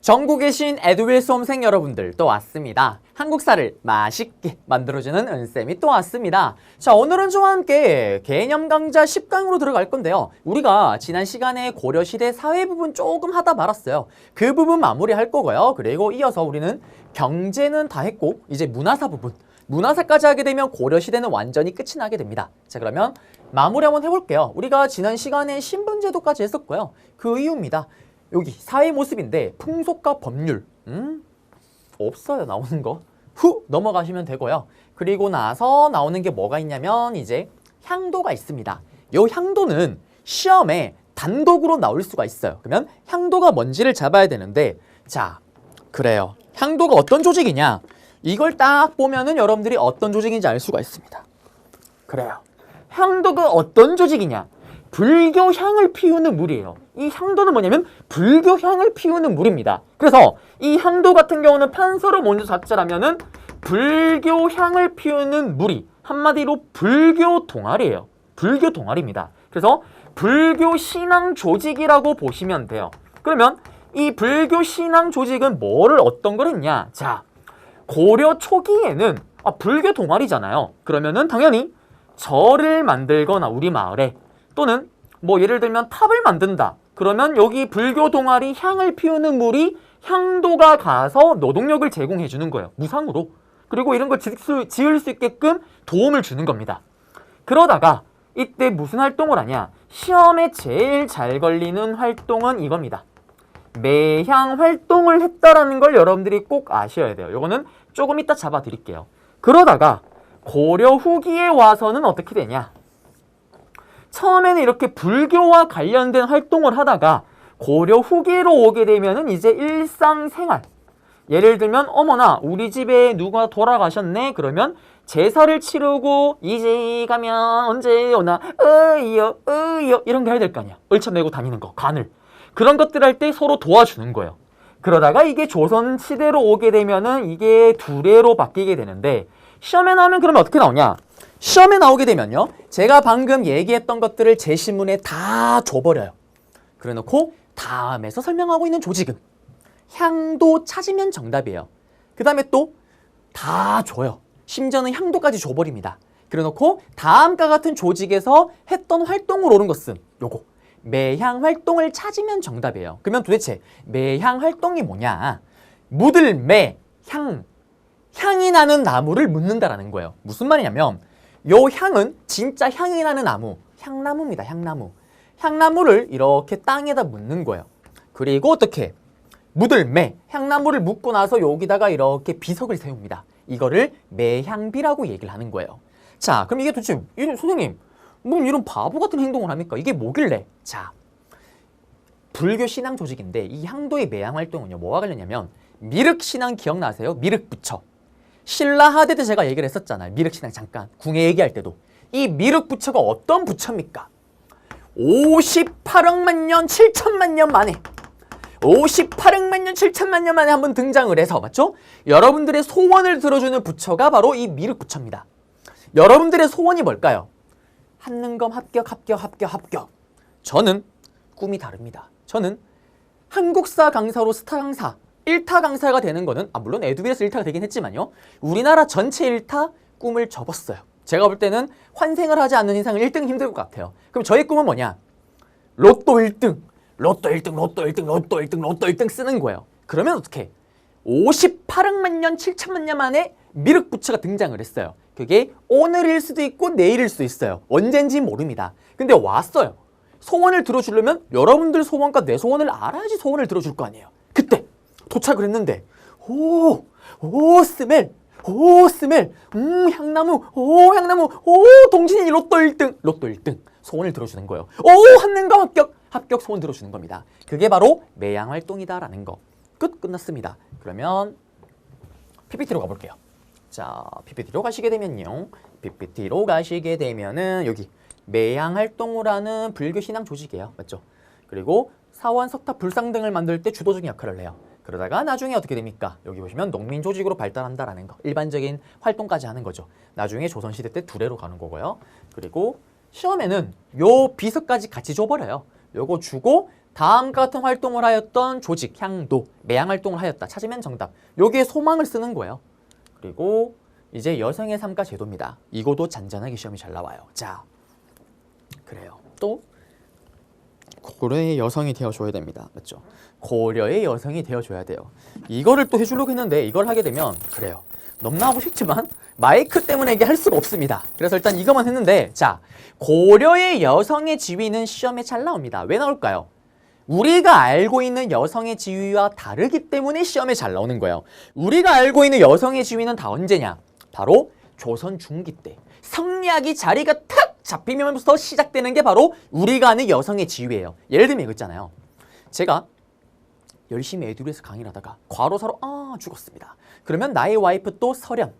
전국에 계신 에듀윌 수험생 여러분들 또 왔습니다. 한국사를 맛있게 만들어주는 은쌤이 또 왔습니다. 자, 오늘은 저와 함께 개념 강좌 10강으로 들어갈 건데요. 우리가 지난 시간에 고려시대 사회 부분 조금 하다 말았어요. 그 부분 마무리할 거고요. 그리고 이어서 우리는 경제는 다 했고 이제 문화사 부분, 문화사까지 하게 되면 고려시대는 완전히 끝이 나게 됩니다. 자, 그러면 마무리 한번 해볼게요. 우리가 지난 시간에 신분제도까지 했었고요. 그 이유입니다. 여기 사회 모습인데 풍속과 법률 없어요. 나오는 거 후 넘어가시면 되고요. 그리고 나서 나오는 게 뭐가 있냐면 이제 향도가 있습니다. 요 향도는 시험에 단독으로 나올 수가 있어요. 그러면 향도가 뭔지를 잡아야 되는데, 자, 그래요. 향도가 어떤 조직이냐, 이걸 딱 보면은 여러분들이 어떤 조직인지 알 수가 있습니다. 그래요. 향도가 어떤 조직이냐, 불교 향을 피우는 물이에요. 이 향도는 뭐냐면 불교 향을 피우는 물입니다. 그래서 이 향도 같은 경우는 판서로 먼저 잡자라면은 불교 향을 피우는 물이 한마디로 불교 동아리예요. 불교 동아리입니다. 그래서 불교 신앙 조직이라고 보시면 돼요. 그러면 이 불교 신앙 조직은 뭐를 어떤 걸 했냐? 자, 고려 초기에는 불교 동아리잖아요. 그러면은 당연히 절을 만들거나 우리 마을에, 또는 뭐 예를 들면 탑을 만든다. 그러면 여기 불교 동아리 향을 피우는 물이 향도가 가서 노동력을 제공해 주는 거예요. 무상으로. 그리고 이런 걸 지을 수 있게끔 도움을 주는 겁니다. 그러다가 이때 무슨 활동을 하냐? 시험에 제일 잘 걸리는 활동은 이겁니다. 매향 활동을 했다라는 걸 여러분들이 꼭 아셔야 돼요. 이거는 조금 이따 잡아 드릴게요. 그러다가 고려 후기에 와서는 어떻게 되냐? 처음에는 이렇게 불교와 관련된 활동을 하다가 고려 후기로 오게 되면은 이제 일상생활, 예를 들면 어머나 우리 집에 누가 돌아가셨네. 그러면 제사를 치르고 이제 가면 언제 오나 으이요 이런 게 해야 될 거 아니야. 얼쳐내고 다니는 거, 간을, 그런 것들 할 때 서로 도와주는 거예요. 그러다가 이게 조선시대로 오게 되면은 이게 두례로 바뀌게 되는데, 시험에 나오면 그러면 어떻게 나오냐? 시험에 나오게 되면요, 제가 방금 얘기했던 것들을 제 신문에 다 줘버려요. 그래놓고 다음에서 설명하고 있는 조직은 향도 찾으면 정답이에요. 그 다음에 또 다 줘요. 심지어는 향도까지 줘버립니다. 그래놓고 다음과 같은 조직에서 했던 활동을 옳은 것은 요거 매향 활동을 찾으면 정답이에요. 그러면 도대체 매향 활동이 뭐냐? 묻을 매, 향이 나는 나무를 묻는다라는 거예요. 무슨 말이냐면 요 향은 진짜 향이 나는 나무, 향나무입니다. 향나무. 향나무를 이렇게 땅에다 묻는 거예요. 그리고 어떻게? 묻을 매, 향나무를 묻고 나서 여기다가 이렇게 비석을 세웁니다. 이거를 매향비라고 얘기를 하는 거예요. 자, 그럼 이게 도대체, 선생님, 뭐 이런 바보 같은 행동을 합니까? 이게 뭐길래? 자, 불교 신앙 조직인데 이 향도의 매향 활동은요, 뭐와 관련이냐면 미륵신앙 기억나세요? 미륵부처. 신라하대 때 제가 얘기를 했었잖아요. 미륵신앙 잠깐 궁예 얘기할 때도. 이 미륵부처가 어떤 부처입니까? 58억만 년 7천만 년 만에 58억만 년 7천만 년 만에 한번 등장을 해서, 맞죠? 여러분들의 소원을 들어주는 부처가 바로 이 미륵부처입니다. 여러분들의 소원이 뭘까요? 한능검 합격. 저는 꿈이 다릅니다. 저는 한국사 강사로 스타 강사 1타 강사가 되는 거는, 물론 에듀윌에서 1타가 되긴 했지만요, 우리나라 전체 1타 꿈을 접었어요. 제가 볼 때는 환생을 하지 않는 이상은 1등 힘들 것 같아요. 그럼 저의 꿈은 뭐냐? 로또 1등 쓰는 거예요. 그러면 어떻게? 58억만 년 7천만 년 만에 미륵부처가 등장을 했어요. 그게 오늘일 수도 있고 내일일 수도 있어요. 언젠지 모릅니다. 근데 왔어요. 소원을 들어주려면 여러분들 소원과 내 소원을 알아야지 소원을 들어줄 거 아니에요. 그때 도착을 했는데 스멜 향나무 동진이 로또 1등 소원을 들어주는 거예요. 한능검 합격 소원 들어주는 겁니다. 그게 바로 매향 활동이다라는 거. 끝났습니다. 그러면 PPT로 가볼게요. 자, PPT로 가시게 되면은 여기 매향 활동을 하는 불교 신앙 조직이에요. 맞죠? 그리고 사원, 석탑, 불상 등을 만들 때 주도적인 역할을 해요. 그러다가 나중에 어떻게 됩니까? 여기 보시면 농민 조직으로 발달한다라는 거. 일반적인 활동까지 하는 거죠. 나중에 조선시대 때 두례로 가는 거고요. 그리고 시험에는 요 비석까지 같이 줘버려요. 요거 주고 다음과 같은 활동을 하였던 조직, 향도, 매양 활동을 하였다. 찾으면 정답. 여기에 소망을 쓰는 거예요. 그리고 이제 여성의 삶과 제도입니다. 이거도 잔잔하게 시험이 잘 나와요. 자, 그래요. 또 고려의 여성이 되어줘야 됩니다. 맞죠? 고려의 여성이 되어줘야 돼요. 이거를 또 해주려고 했는데 이걸 하게 되면 그래요. 너무나 하고 싶지만 마이크 때문에 이게 할 수가 없습니다. 그래서 일단 이것만 했는데 자, 고려의 여성의 지위는 시험에 잘 나옵니다. 왜 나올까요? 우리가 알고 있는 여성의 지위와 다르기 때문에 시험에 잘 나오는 거예요. 우리가 알고 있는 여성의 지위는 다 언제냐? 바로 조선 중기 때 성리학이 자리가 탁 잡히면서 시작되는 게 바로 우리가 아는 여성의 지위예요. 예를 들면 이거 있잖아요. 제가 열심히 에듀에서 강의를 하다가 과로사로 죽었습니다. 그러면 나의 와이프 또 설현,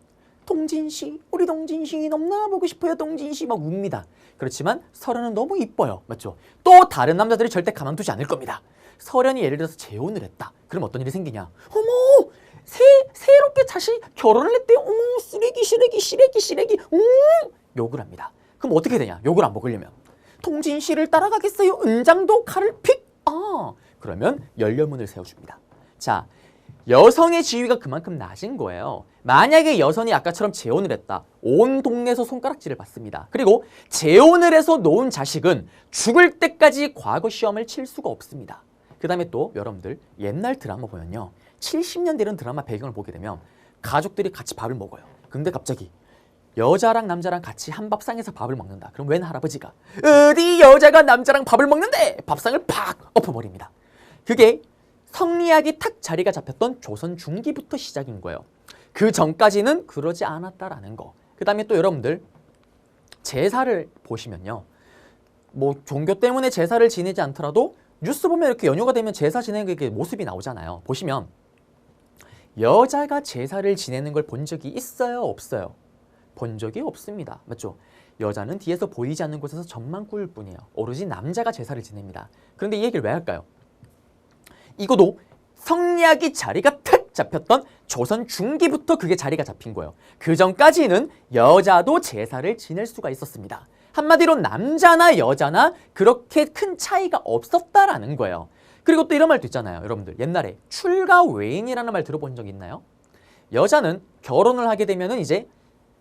동진씨, 우리 동진씨 너무나 보고 싶어요. 동진씨 막 웁니다. 그렇지만 설현은 너무 이뻐요. 맞죠? 또 다른 남자들이 절대 가만두지 않을 겁니다. 설현이 예를 들어서 재혼을 했다. 그럼 어떤 일이 생기냐? 어머! 새롭게 다시 결혼을 했대요. 어머, 쓰레기. 욕을 합니다. 그럼 어떻게 되냐? 욕을 안 먹으려면 동진씨를 따라가겠어요. 은장도 칼을 픽. 그러면 연료문을 세워줍니다. 자, 여성의 지위가 그만큼 낮은 거예요. 만약에 여성이 아까처럼 재혼을 했다. 온 동네에서 손가락질을 받습니다. 그리고 재혼을 해서 놓은 자식은 죽을 때까지 과거 시험을 칠 수가 없습니다. 그 다음에 또 여러분들 옛날 드라마 보면요. 70년대 이런 드라마 배경을 보게 되면 가족들이 같이 밥을 먹어요. 근데 갑자기 여자랑 남자랑 같이 한 밥상에서 밥을 먹는다. 그럼 웬 할아버지가 어디 여자가 남자랑 밥을 먹는데 밥상을 팍 엎어버립니다. 그게 성리학이 탁 자리가 잡혔던 조선 중기부터 시작인 거예요. 그 전까지는 그러지 않았다라는 거. 그 다음에 또 여러분들 제사를 보시면요. 뭐 종교 때문에 제사를 지내지 않더라도 뉴스 보면 이렇게 연휴가 되면 제사 지내는 게 모습이 나오잖아요. 보시면 여자가 제사를 지내는 걸 본 적이 있어요? 없어요? 본 적이 없습니다. 맞죠? 여자는 뒤에서 보이지 않는 곳에서 젖만 꾸을 뿐이에요. 오로지 남자가 제사를 지냅니다. 그런데 이 얘기를 왜 할까요? 이것도 성리학이 자리가 탁 잡혔던 조선 중기부터 그게 자리가 잡힌 거예요. 그 전까지는 여자도 제사를 지낼 수가 있었습니다. 한마디로 남자나 여자나 그렇게 큰 차이가 없었다라는 거예요. 그리고 또 이런 말도 있잖아요. 여러분들 옛날에 출가 외인이라는 말 들어본 적 있나요? 여자는 결혼을 하게 되면은 이제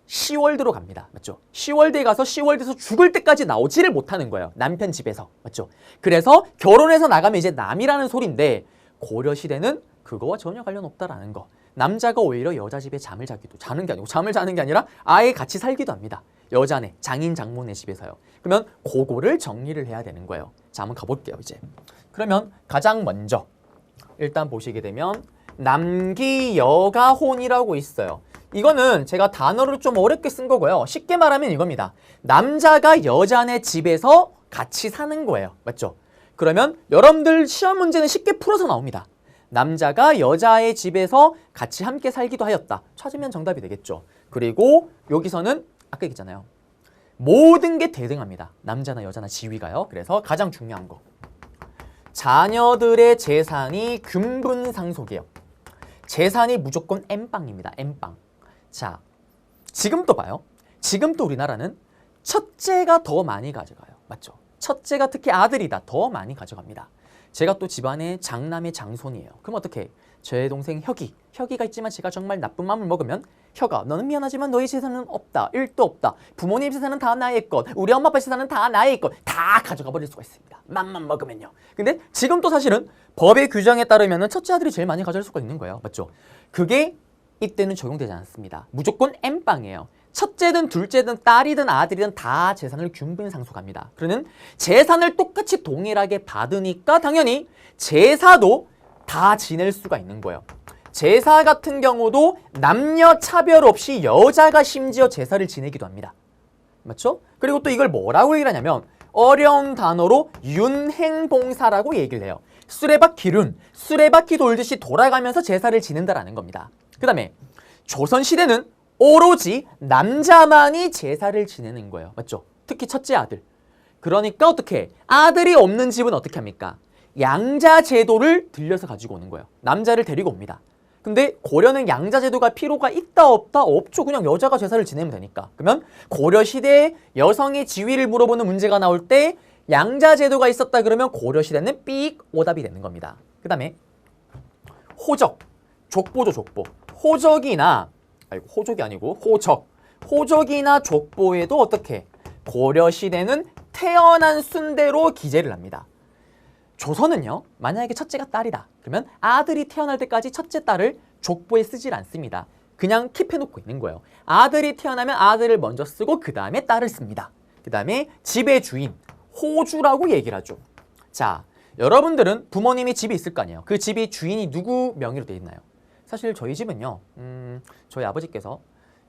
시월드로 갑니다. 맞죠? 시월드에 가서 시월드에서 죽을 때까지 나오지를 못하는 거예요. 남편 집에서. 맞죠? 그래서 결혼해서 나가면 이제 남이라는 소리인데 고려시대는 그거와 전혀 관련 없다라는 거. 남자가 오히려 여자 집에 잠을 자는 게 아니고 잠을 자는 게 아니라 아예 같이 살기도 합니다. 여자네, 장인 장모네 집에서요. 그러면 그거를 정리를 해야 되는 거예요. 자, 한번 가볼게요, 이제. 그러면 가장 먼저 일단 보시게 되면 남기여가혼이라고 있어요. 이거는 제가 단어를 좀 어렵게 쓴 거고요. 쉽게 말하면 이겁니다. 남자가 여자네 집에서 같이 사는 거예요. 맞죠? 그러면 여러분들 시험 문제는 쉽게 풀어서 나옵니다. 남자가 여자의 집에서 같이 함께 살기도 하였다. 찾으면 정답이 되겠죠. 그리고 여기서는 아까 얘기했잖아요. 모든 게 대등합니다. 남자나 여자나 지위가요. 그래서 가장 중요한 거. 자녀들의 재산이 균분상속이에요. 재산이 무조건 N빵입니다. N빵. 자, 지금 또 봐요. 지금 또 우리나라는 첫째가 더 많이 가져가요. 맞죠? 첫째가 특히 아들이다. 더 많이 가져갑니다. 제가 또 집안에 장남의 장손이에요. 그럼 어떻게? 제 동생 혁이가 있지만 제가 정말 나쁜 마음을 먹으면 혁아, 너는 미안하지만 너의 재산은 없다. 1도 없다. 부모님 재산은 다 나의 것. 우리 엄마 아빠 재산은 다 나의 것. 다 가져가 버릴 수가 있습니다. 맘만 먹으면요. 근데 지금 또 사실은 법의 규정에 따르면 첫째 아들이 제일 많이 가져갈 수가 있는 거예요. 맞죠? 그게 이때는 적용되지 않습니다. 무조건 N빵이에요. 첫째든 둘째든 딸이든 아들이든 다 재산을 균분상속합니다. 그러는 재산을 똑같이 동일하게 받으니까 당연히 제사도 다 지낼 수가 있는 거예요. 제사 같은 경우도 남녀 차별 없이 여자가 심지어 제사를 지내기도 합니다. 맞죠? 그리고 또 이걸 뭐라고 얘기를 하냐면 어려운 단어로 윤행봉사라고 얘기를 해요. 수레바퀴 돌듯이 돌아가면서 제사를 지낸다라는 겁니다. 그 다음에 조선시대는 오로지 남자만이 제사를 지내는 거예요. 맞죠? 특히 첫째 아들. 그러니까 어떻게? 아들이 없는 집은 어떻게 합니까? 양자 제도를 들려서 가지고 오는 거예요. 남자를 데리고 옵니다. 근데 고려는 양자 제도가 필요가 있다 없다? 없죠. 그냥 여자가 제사를 지내면 되니까. 그러면 고려 시대에 여성의 지위를 물어보는 문제가 나올 때 양자 제도가 있었다 그러면 고려시대는 삑 오답이 되는 겁니다. 그 다음에 호적, 족보죠, 족보. 호적이나, 아이고, 호적이 아니고 호적. 호적이나 족보에도 어떻게? 고려시대는 태어난 순대로 기재를 합니다. 조선은요, 만약에 첫째가 딸이다. 그러면 아들이 태어날 때까지 첫째 딸을 족보에 쓰질 않습니다. 그냥 킵해놓고 있는 거예요. 아들이 태어나면 아들을 먼저 쓰고 그 다음에 딸을 씁니다. 그 다음에 집의 주인, 호주라고 얘기를 하죠. 자, 여러분들은 부모님이 집이 있을 거 아니에요. 그 집이 주인이 누구 명의로 돼 있나요? 사실 저희 집은요, 저희 아버지께서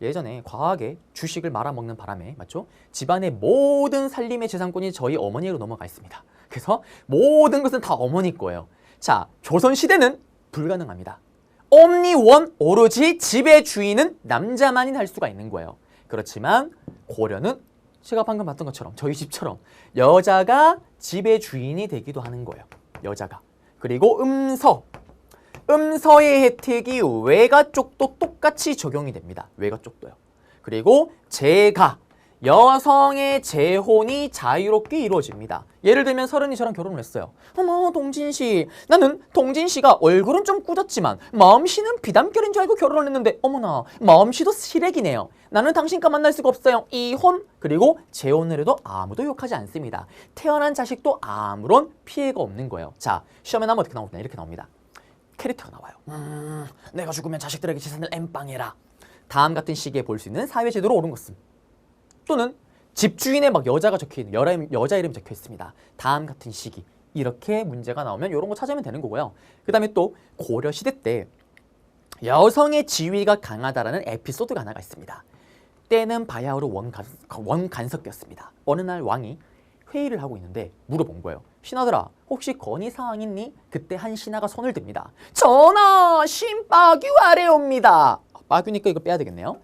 예전에 과하게 주식을 말아먹는 바람에, 맞죠? 집안의 모든 살림의 재산권이 저희 어머니로 넘어가 있습니다. 그래서 모든 것은 다 어머니 거예요. 자, 조선시대는 불가능합니다. only 오로지 집의 주인은 남자만이 할 수가 있는 거예요. 그렇지만 고려는 제가 방금 봤던 것처럼 저희 집처럼 여자가 집의 주인이 되기도 하는 거예요. 여자가. 그리고 음서의 혜택이 외가 쪽도 똑같이 적용이 됩니다. 외가 쪽도요. 그리고 재가, 여성의 재혼이 자유롭게 이루어집니다. 예를 들면 서른이 저랑 결혼을 했어요. 어머, 동진씨. 나는 동진씨가 얼굴은 좀 꾸졌지만 마음씨는 비담결인 줄 알고 결혼을 했는데 어머나, 마음씨도 시래기네요. 나는 당신과 만날 수가 없어요. 이혼. 그리고 재혼을 해도 아무도 욕하지 않습니다. 태어난 자식도 아무런 피해가 없는 거예요. 자, 시험에 나오면 어떻게 나오냐? 이렇게 나옵니다. 캐릭터가 나와요. 내가 죽으면 자식들에게 재산을 엠빵해라. 다음 같은 시기에 볼 수 있는 사회제도로 옳은 것은, 또는 집주인에 막 여자가 적혀있는, 여자 이름이 적혀 있습니다. 다음 같은 시기. 이렇게 문제가 나오면 이런 거 찾으면 되는 거고요. 그 다음에 또 고려시대 때 여성의 지위가 강하다라는 에피소드가 하나가 있습니다. 때는 바야흐로 원간석이었습니다. 어느 날 왕이 회의를 하고 있는데 물어본 거예요. 신하들아, 혹시 건의사항 있니? 그때 한 신하가 손을 듭니다. 전하, 신빠규 아래옵니다. 빠규니까 이거 빼야 되겠네요.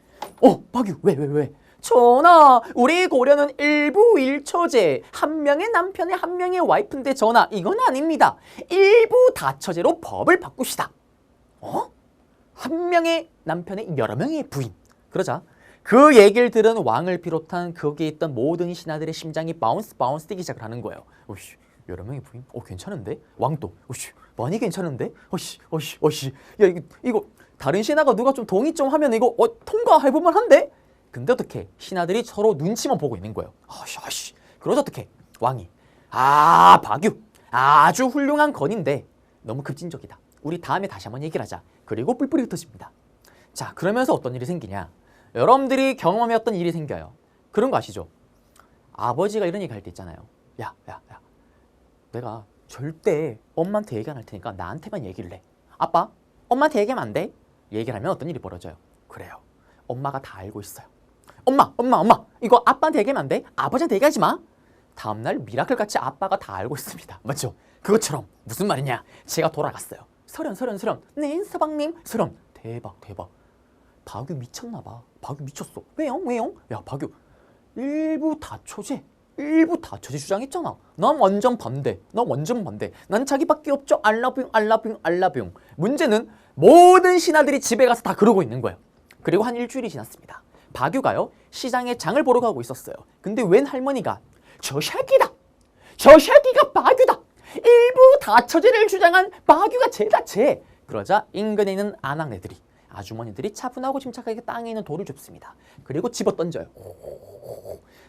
빠규, 왜? 전하, 우리 고려는 일부일처제, 한 명의 남편에 한 명의 와이프인데 전하, 이건 아닙니다. 일부다처제로 법을 바꾸시다. 한 명의 남편에 여러 명의 부인. 그러자 그 얘기를 들은 왕을 비롯한 거기에 있던 모든 신하들의 심장이 바운스 뛰기 시작을 하는 거예요. 오씨, 여러 명의 부인? 괜찮은데? 왕도, 오씨, 많이 괜찮은데? 오씨, 야, 이거 다른 신하가 누가 좀 동의 좀 하면 이거 통과해볼만 한데? 근데 어떻게? 신하들이 서로 눈치만 보고 있는 거예요. 그러자 어떻게? 왕이, 박유, 아주 훌륭한 건인데 너무 급진적이다. 우리 다음에 다시 한번 얘기를 하자. 그리고 뿔뿔이 흩어집니다. 자, 그러면서 어떤 일이 생기냐? 여러분들이 경험해왔던 일이 생겨요. 그런 거 아시죠? 아버지가 이런 얘기 할 때 있잖아요. 야, 내가 절대 엄마한테 얘기 안 할 테니까 나한테만 얘기를 해. 아빠, 엄마한테 얘기하면 안 돼? 얘기를 하면 어떤 일이 벌어져요? 그래요. 엄마가 다 알고 있어요. 엄마, 이거 아빠한테 얘기하면 안 돼? 아버지한테 얘기하지 마. 다음날 미라클같이 아빠가 다 알고 있습니다. 맞죠? 그것처럼 무슨 말이냐? 제가 돌아갔어요. 설현. 네, 서방님. 설현. 대박. 박유 미쳤나봐. 박유 미쳤어. 왜요? 야, 박유 일부 다처제 주장했잖아. 난 완전 반대. 난 자기밖에 없죠. 알라뷰. 문제는 모든 신하들이 집에 가서 다 그러고 있는 거예요. 그리고 한 일주일이 지났습니다. 박유가요, 시장에 장을 보러 가고 있었어요. 근데 웬 할머니가 저 새끼가 박유다. 일부 다처제를 주장한 박유가 쟤다. 그러자 인근에 있는 아낙네들이, 아주머니들이 차분하고 침착하게 땅에 있는 돌을 줍습니다. 그리고 집어던져요.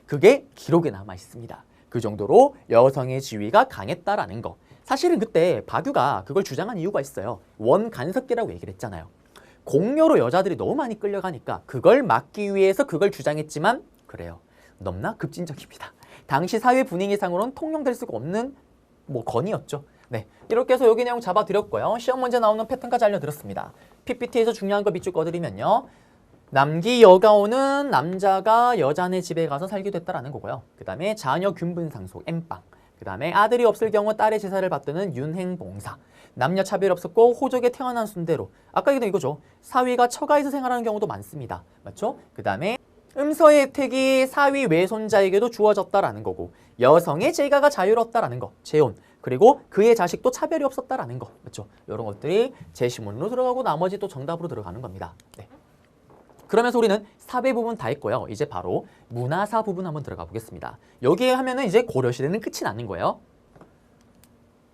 그게 기록에 남아 있습니다. 그 정도로 여성의 지위가 강했다라는 거. 사실은 그때 박유가 그걸 주장한 이유가 있어요. 원간섭기라고 얘기를 했잖아요. 공료로 여자들이 너무 많이 끌려가니까 그걸 막기 위해서 그걸 주장했지만, 그래요, 너무나 급진적입니다. 당시 사회 분위기상으로는 통용될 수가 없는 건이었죠. 네, 이렇게 해서 여기 내용 잡아드렸고요. 시험 문제 나오는 패턴까지 알려드렸습니다. PPT에서 중요한 거 밑줄 꺼드리면요, 남기 여가오는 남자가 여자네 집에 가서 살기도 했다라는 거고요. 그 다음에 자녀 균분상속 엠빵, 그 다음에 아들이 없을 경우 딸의 제사를 받드는 윤행봉사, 남녀 차별 없었고 호족에 태어난 순대로, 아까 얘기했던 이거죠. 사위가 처가에서 생활하는 경우도 많습니다. 맞죠? 그 다음에 음서의 혜택이 사위 외손자에게도 주어졌다라는 거고, 여성의 재가가 자유롭다라는 거, 재혼, 그리고 그의 자식도 차별이 없었다라는 거, 맞죠? 이런 것들이 제시문으로 들어가고 나머지 또 정답으로 들어가는 겁니다. 네. 그러면서 우리는 사배 부분 다 했고요. 이제 바로 문화사 부분 한번 들어가 보겠습니다. 여기에 하면은 이제 고려시대는 끝이 나는 거예요.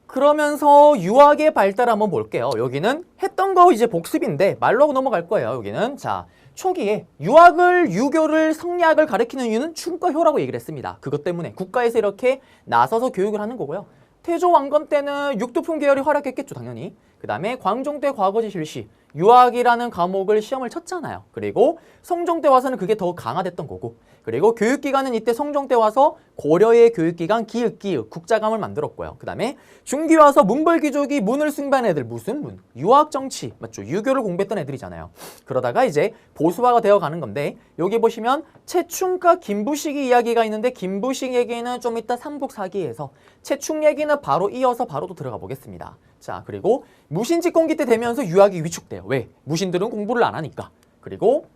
그러면서 유학의 발달 한번 볼게요. 여기는 했던 거 이제 복습인데 말로 하고 넘어갈 거예요. 여기는 자 초기에 유교를 성리학을 가리키는 이유는 충과효라고 얘기를 했습니다. 그것 때문에 국가에서 이렇게 나서서 교육을 하는 거고요. 태조 왕건 때는 육두품 계열이 활약했겠죠, 당연히. 그 다음에 광종 때 과거제 실시, 유학이라는 과목을 시험을 쳤잖아요. 그리고 성종 때 와서는 그게 더 강화됐던 거고, 그리고 교육기관은 이때 성종 때 와서 고려의 교육기관 기읒 국자감을 만들었고요. 그 다음에 중기 와서 문벌귀족이 문을 숭배한 애들, 무슨 문? 유학정치, 맞죠? 유교를 공부했던 애들이잖아요. 그러다가 이제 보수화가 되어가는 건데, 여기 보시면 최충과 김부식이 이야기가 있는데, 김부식 얘기는 좀 이따 삼국사기에서, 최충 얘기는 바로 이어서 바로 또 들어가 보겠습니다. 자, 그리고 무신집권기 때 되면서 유학이 위축돼요. 왜? 무신들은 공부를 안 하니까. 그리고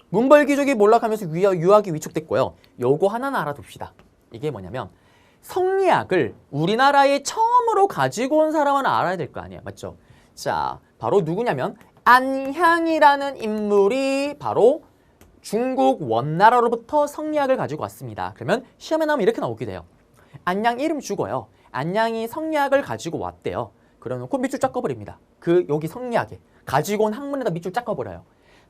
문벌귀족이 몰락하면서 유학이 위축됐고요. 요거 하나는 알아둡시다. 이게 뭐냐면 성리학을 우리나라에 처음으로 가지고 온 사람은 알아야 될 거 아니에요. 맞죠? 자, 바로 누구냐면 안향이라는 인물이 바로 중국 원나라로부터 성리학을 가지고 왔습니다. 그러면 시험에 나오면 이렇게 나오게 돼요. 안양 이름 죽어요. 안양이 성리학을 가지고 왔대요. 그러놓고 밑줄 쫙 꺼버립니다. 여기 성리학에 가지고 온 학문에다 밑줄 쫙 꺼버려요.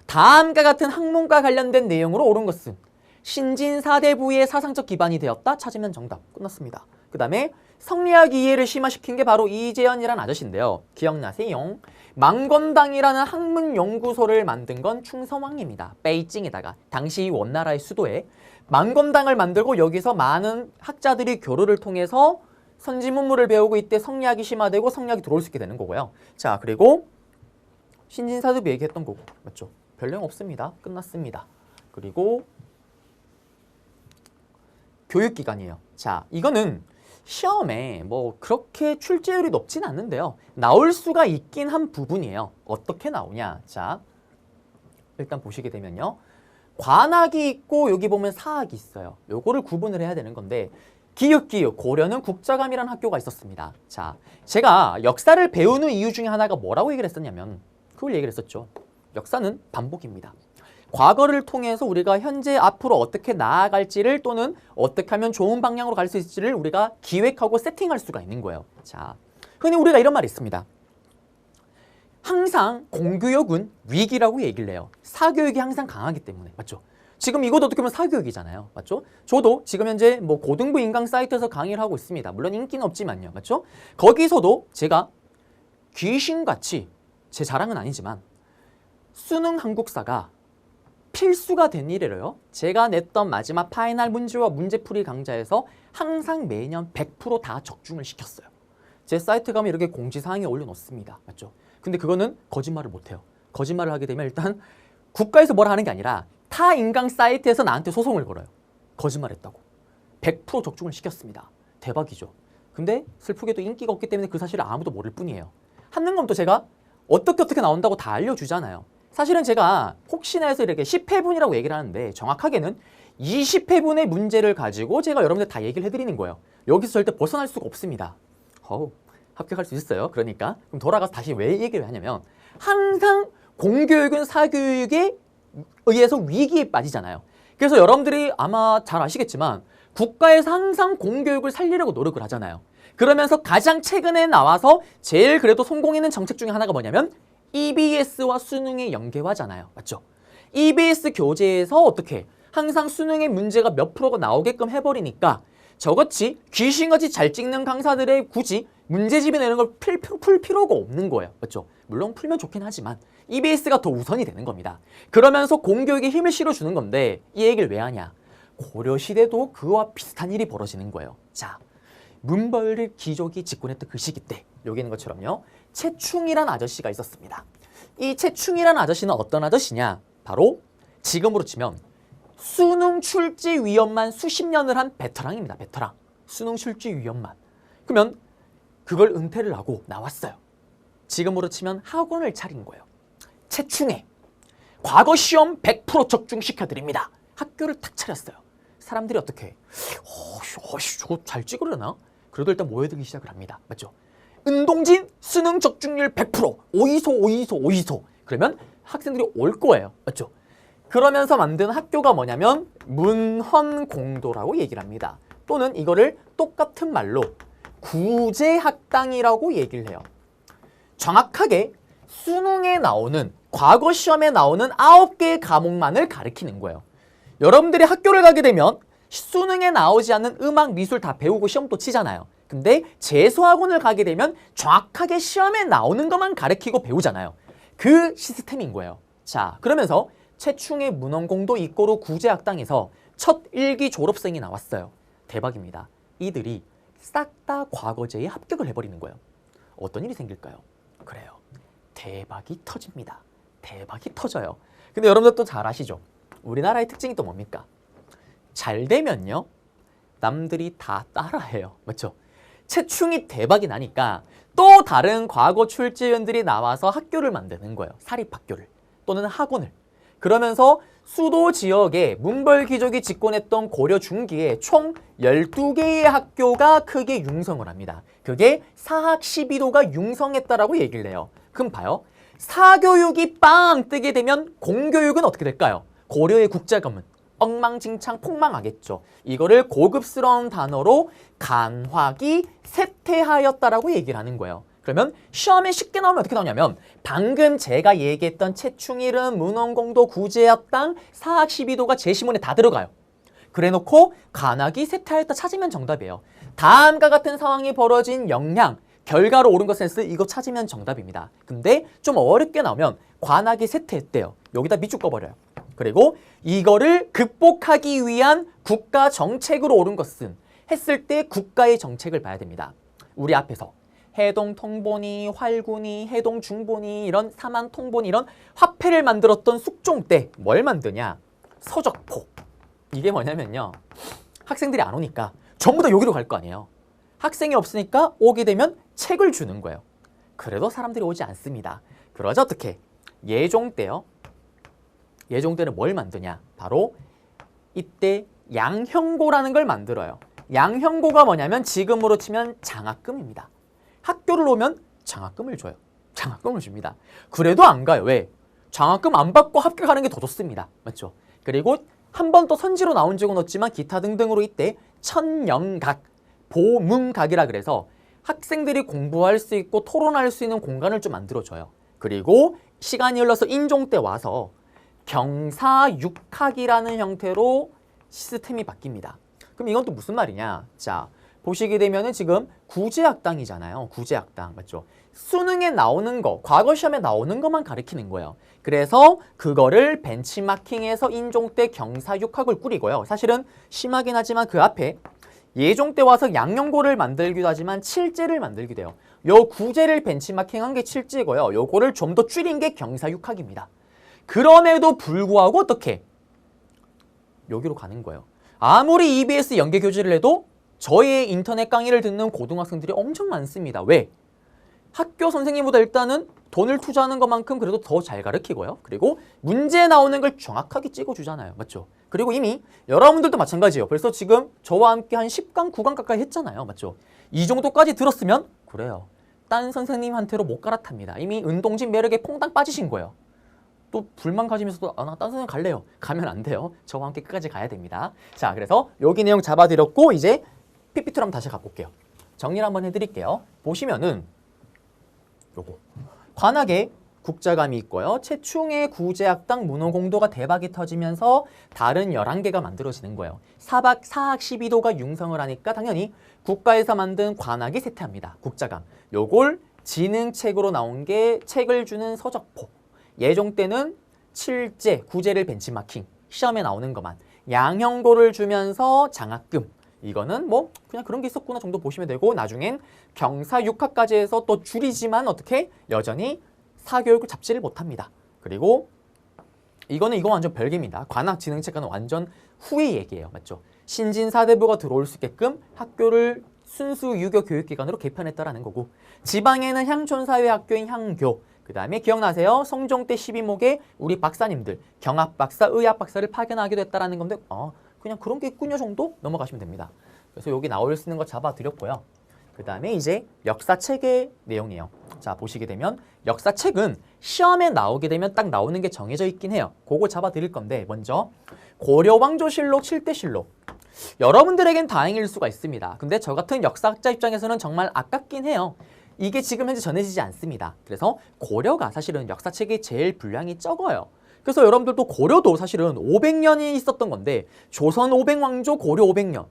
다음과 같은 학문과 관련된 내용으로 옳은 것은 신진사대부의 사상적 기반이 되었다. 찾으면 정답. 끝났습니다. 그 다음에 성리학 이해를 심화시킨 게 바로 이재현이라는 아저씨인데요. 기억나세요? 망건당이라는 학문연구소를 만든 건 충성왕입니다. 베이징에다가 당시 원나라의 수도에 망건당을 만들고 여기서 많은 학자들이 교류를 통해서 선지문물을 배우고 이때 성리학이 심화되고 성리학이 들어올 수 있게 되는 거고요. 자, 그리고 신진사대부 얘기했던 거고, 맞죠? 별 내용 없습니다. 끝났습니다. 그리고 교육기관이에요. 자, 이거는 시험에 뭐 그렇게 출제율이 높진 않는데요. 나올 수가 있긴 한 부분이에요. 어떻게 나오냐? 자, 일단 보시게 되면요. 관학이 있고 여기 보면 사학이 있어요. 요거를 구분을 해야 되는 건데 기읒 고려는 국자감이라는 학교가 있었습니다. 자, 제가 역사를 배우는 이유 중에 하나가 뭐라고 얘기를 했었냐면 그걸 얘기를 했었죠. 역사는 반복입니다. 과거를 통해서 우리가 현재 앞으로 어떻게 나아갈지를 또는 어떻게 하면 좋은 방향으로 갈 수 있을지를 우리가 기획하고 세팅할 수가 있는 거예요. 자, 흔히 우리가 이런 말이 있습니다. 항상 공교육은 위기라고 얘기를 해요. 사교육이 항상 강하기 때문에. 맞죠? 지금 이것도 어떻게 보면 사교육이잖아요. 맞죠? 저도 지금 현재 뭐 고등부 인강 사이트에서 강의를 하고 있습니다. 물론 인기는 없지만요. 맞죠? 거기서도 제가 귀신같이 제 자랑은 아니지만 수능 한국사가 필수가 된 이래로요. 제가 냈던 마지막 파이널 문제와 문제풀이 강좌에서 항상 매년 100% 다 적중을 시켰어요. 제 사이트 가면 이렇게 공지사항에 올려놓습니다. 맞죠? 근데 그거는 거짓말을 못해요. 거짓말을 하게 되면 일단 국가에서 뭐라 하는 게 아니라 타 인강 사이트에서 나한테 소송을 걸어요. 거짓말했다고. 100% 적중을 시켰습니다. 대박이죠. 근데 슬프게도 인기가 없기 때문에 그 사실을 아무도 모를 뿐이에요. 한능검도 제가 어떻게 나온다고 다 알려주잖아요. 사실은 제가 혹시나 해서 이렇게 10회분이라고 얘기를 하는데 정확하게는 20회분의 문제를 가지고 제가 여러분들 다 얘기를 해드리는 거예요. 여기서 절대 벗어날 수가 없습니다. 합격할 수 있어요. 그러니까 그럼 돌아가서 다시 왜 얘기를 하냐면 항상 공교육은 사교육에 의해서 위기에 빠지잖아요. 그래서 여러분들이 아마 잘 아시겠지만 국가에서 항상 공교육을 살리려고 노력을 하잖아요. 그러면서 가장 최근에 나와서 제일 그래도 성공했는 정책 중에 하나가 뭐냐면 EBS와 수능의 연계화잖아요. 맞죠? EBS 교재에서 어떻게 항상 수능의 문제가 몇 프로가 나오게끔 해버리니까 저같이 귀신같이 잘 찍는 강사들의 굳이 문제집이 내는 걸 풀 필요가 없는 거예요. 맞죠? 물론 풀면 좋긴 하지만 EBS가 더 우선이 되는 겁니다. 그러면서 공교육에 힘을 실어주는 건데 이 얘기를 왜 하냐? 고려시대도 그와 비슷한 일이 벌어지는 거예요. 자, 문벌 귀족이 집권했던 그 시기 때 여기 있는 것처럼요. 최충이라는 아저씨가 있었습니다. 이 최충이라는 아저씨는 어떤 아저씨냐? 바로 지금으로 치면 수능 출제 위원만 수십 년을 한 베테랑입니다. 베테랑. 수능 출제 위원만. 그러면 그걸 은퇴를 하고 나왔어요. 지금으로 치면 학원을 차린 거예요. 최충에 과거 시험 100% 적중시켜드립니다. 학교를 탁 차렸어요. 사람들이 어떻게 저거 잘 찍으려나? 그래도 일단 모여들기 시작을 합니다. 맞죠? 은동진 수능 적중률 100% 오이소. 그러면 학생들이 올 거예요. 맞죠? 그러면서 만든 학교가 뭐냐면 문헌공도라고 얘기를 합니다. 또는 이거를 똑같은 말로 구제학당이라고 얘기를 해요. 정확하게 수능에 나오는, 과거 시험에 나오는 9개의 과목만을 가리키는 거예요. 여러분들이 학교를 가게 되면 수능에 나오지 않는 음악, 미술 다 배우고 시험도 치잖아요. 근데 재수학원을 가게 되면 정확하게 시험에 나오는 것만 가르치고 배우잖아요. 그 시스템인 거예요. 자, 그러면서 최충의 문헌공도 이꼬르 구제학당에서 첫 1기 졸업생이 나왔어요. 대박입니다. 이들이 싹 다 과거제에 합격을 해버리는 거예요. 어떤 일이 생길까요? 그래요. 대박이 터집니다. 대박이 터져요. 근데 여러분들 또 잘 아시죠? 우리나라의 특징이 또 뭡니까? 잘 되면요, 남들이 다 따라해요. 맞죠? 최충이 대박이 나니까 또 다른 과거 출제위원들이 나와서 학교를 만드는 거예요. 사립학교를 또는 학원을. 그러면서 수도 지역에 문벌 귀족이 집권했던 고려 중기에 총 12개의 학교가 크게 융성을 합니다. 그게 사학 12도가 융성했다라고 얘기를 해요. 그럼 봐요. 사교육이 빵 뜨게 되면 공교육은 어떻게 될까요? 고려의 국제가문 엉망진창 폭망하겠죠. 이거를 고급스러운 단어로 간화기 쇠퇴하였다라고 얘기를 하는 거예요. 그러면 시험에 쉽게 나오면 어떻게 나오냐면 방금 제가 얘기했던 최충일은 문헌공도 구제학당 사학 12도가 제시문에 다 들어가요. 그래놓고 간화기 쇠퇴하였다 찾으면 정답이에요. 다음과 같은 상황이 벌어진 영향, 결과로 옳은 것 센스 이거 찾으면 정답입니다. 근데 좀 어렵게 나오면 관악이 쇠퇴했대요. 여기다 밑줄 꺼버려요. 그리고 이거를 극복하기 위한 국가 정책으로 옳은 것은 했을 때 국가의 정책을 봐야 됩니다. 우리 앞에서 해동통보니, 활구니, 해동중보니 이런 사만통보니 이런 화폐를 만들었던 숙종 때 뭘 만드냐? 서적포. 이게 뭐냐면요. 학생들이 안 오니까 전부 다 여기로 갈 거 아니에요. 학생이 없으니까 오게 되면 책을 주는 거예요. 그래도 사람들이 오지 않습니다. 그러자 어떻게? 예종 때요. 예종 때는 뭘 만드냐? 바로 이때 양형고라는 걸 만들어요. 양형고가 뭐냐면 지금으로 치면 장학금입니다. 학교를 오면 장학금을 줘요. 장학금을 줍니다. 그래도 안 가요. 왜? 장학금 안 받고 합격하는 게 더 좋습니다. 맞죠? 그리고 한 번 또 선지로 나온 적은 없지만 기타 등등으로 이때 천영각, 보문각이라 그래서 학생들이 공부할 수 있고 토론할 수 있는 공간을 좀 만들어줘요. 그리고 시간이 흘러서 인종 때 와서 경사육학이라는 형태로 시스템이 바뀝니다. 그럼 이건 또 무슨 말이냐? 자, 보시게 되면은 지금 구제학당이잖아요. 구제학당 맞죠? 수능에 나오는 거, 과거 시험에 나오는 것만 가리키는 거예요. 그래서 그거를 벤치마킹해서 인종 때 경사육학을 꾸리고요. 사실은 심하긴 하지만 그 앞에 예종 때 와서 양형고를 만들기도 하지만 칠제를 만들기도 해요. 요 구제를 벤치마킹한 게 칠제고요. 요거를 좀 더 줄인 게 경사육학입니다. 그럼에도 불구하고 어떻게? 여기로 가는 거예요. 아무리 EBS 연계 교재를 해도 저의 인터넷 강의를 듣는 고등학생들이 엄청 많습니다. 왜? 학교 선생님보다 일단은 돈을 투자하는 것만큼 그래도 더 잘 가르치고요. 그리고 문제 나오는 걸 정확하게 찍어주잖아요. 맞죠? 그리고 이미 여러분들도 마찬가지예요. 벌써 지금 저와 함께 한 10강, 9강 가까이 했잖아요. 맞죠? 이 정도까지 들었으면 그래요. 딴 선생님한테로 못 갈아탑니다. 이미 운동진 매력에 퐁당 빠지신 거예요. 또 불만 가지면서도 나 딴 선생님 갈래요. 가면 안 돼요. 저와 함께 끝까지 가야 됩니다. 자, 그래서 여기 내용 잡아드렸고 이제 PPT로 한번 다시 가볼게요. 정리를 한번 해드릴게요. 보시면은 요거 관악에 국자감이 있고요. 최충의 구제학당 문헌공도가 대박이 터지면서 다른 11개가 만들어지는 거예요. 사학 12도가 융성을 하니까 당연히 국가에서 만든 관악이 쇠퇴합니다. 국자감. 요걸 지능책으로 나온 게 책을 주는 서적포. 예종 때는 칠제, 구제를 벤치마킹. 시험에 나오는 것만. 양형고를 주면서 장학금. 이거는 뭐 그냥 그런 게 있었구나 정도 보시면 되고 나중엔 경사육학까지 해서 또 줄이지만 어떻게 여전히 사교육을 잡지를 못합니다. 그리고 이거 완전 별개입니다. 관악진흥책과는 완전 후의 얘기예요. 맞죠? 신진사대부가 들어올 수 있게끔 학교를 순수 유교 교육기관으로 개편했다라는 거고 지방에는 향촌사회학교인 향교 그 다음에 기억나세요? 성종 때 12목에 우리 박사님들 경합박사, 의학박사를 파견하기도 했다라는 건데 그냥 그런 게 있군요 정도 넘어가시면 됩니다. 그래서 여기 나올 수 있는 거 잡아드렸고요. 그 다음에 이제 역사책의 내용이에요. 자, 보시게 되면 역사책은 시험에 나오게 되면 딱 나오는 게 정해져 있긴 해요. 그거 잡아 드릴 건데 먼저 고려왕조실록 7대실록. 여러분들에겐 다행일 수가 있습니다. 근데 저 같은 역사학자 입장에서는 정말 아깝긴 해요. 이게 지금 현재 전해지지 않습니다. 그래서 고려가 사실은 역사책이 제일 분량이 적어요. 그래서 여러분들도 고려도 사실은 500년이 있었던 건데 조선 500왕조, 고려 500년.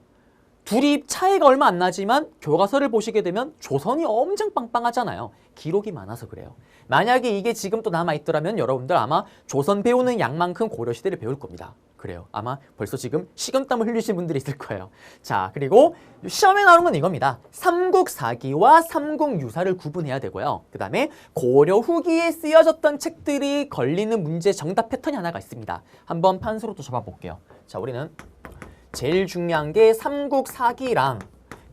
둘이 차이가 얼마 안 나지만 교과서를 보시게 되면 조선이 엄청 빵빵하잖아요. 기록이 많아서 그래요. 만약에 이게 지금 또 남아있더라면 여러분들 아마 조선 배우는 양만큼 고려시대를 배울 겁니다. 그래요. 아마 벌써 지금 식은땀을 흘리신 분들이 있을 거예요. 자, 그리고 시험에 나오는 건 이겁니다. 삼국사기와 삼국유사를 구분해야 되고요. 그 다음에 고려 후기에 쓰여졌던 책들이 걸리는 문제 정답 패턴이 하나가 있습니다. 한번 판수로 또 잡아볼게요. 자, 우리는 제일 중요한 게 삼국사기랑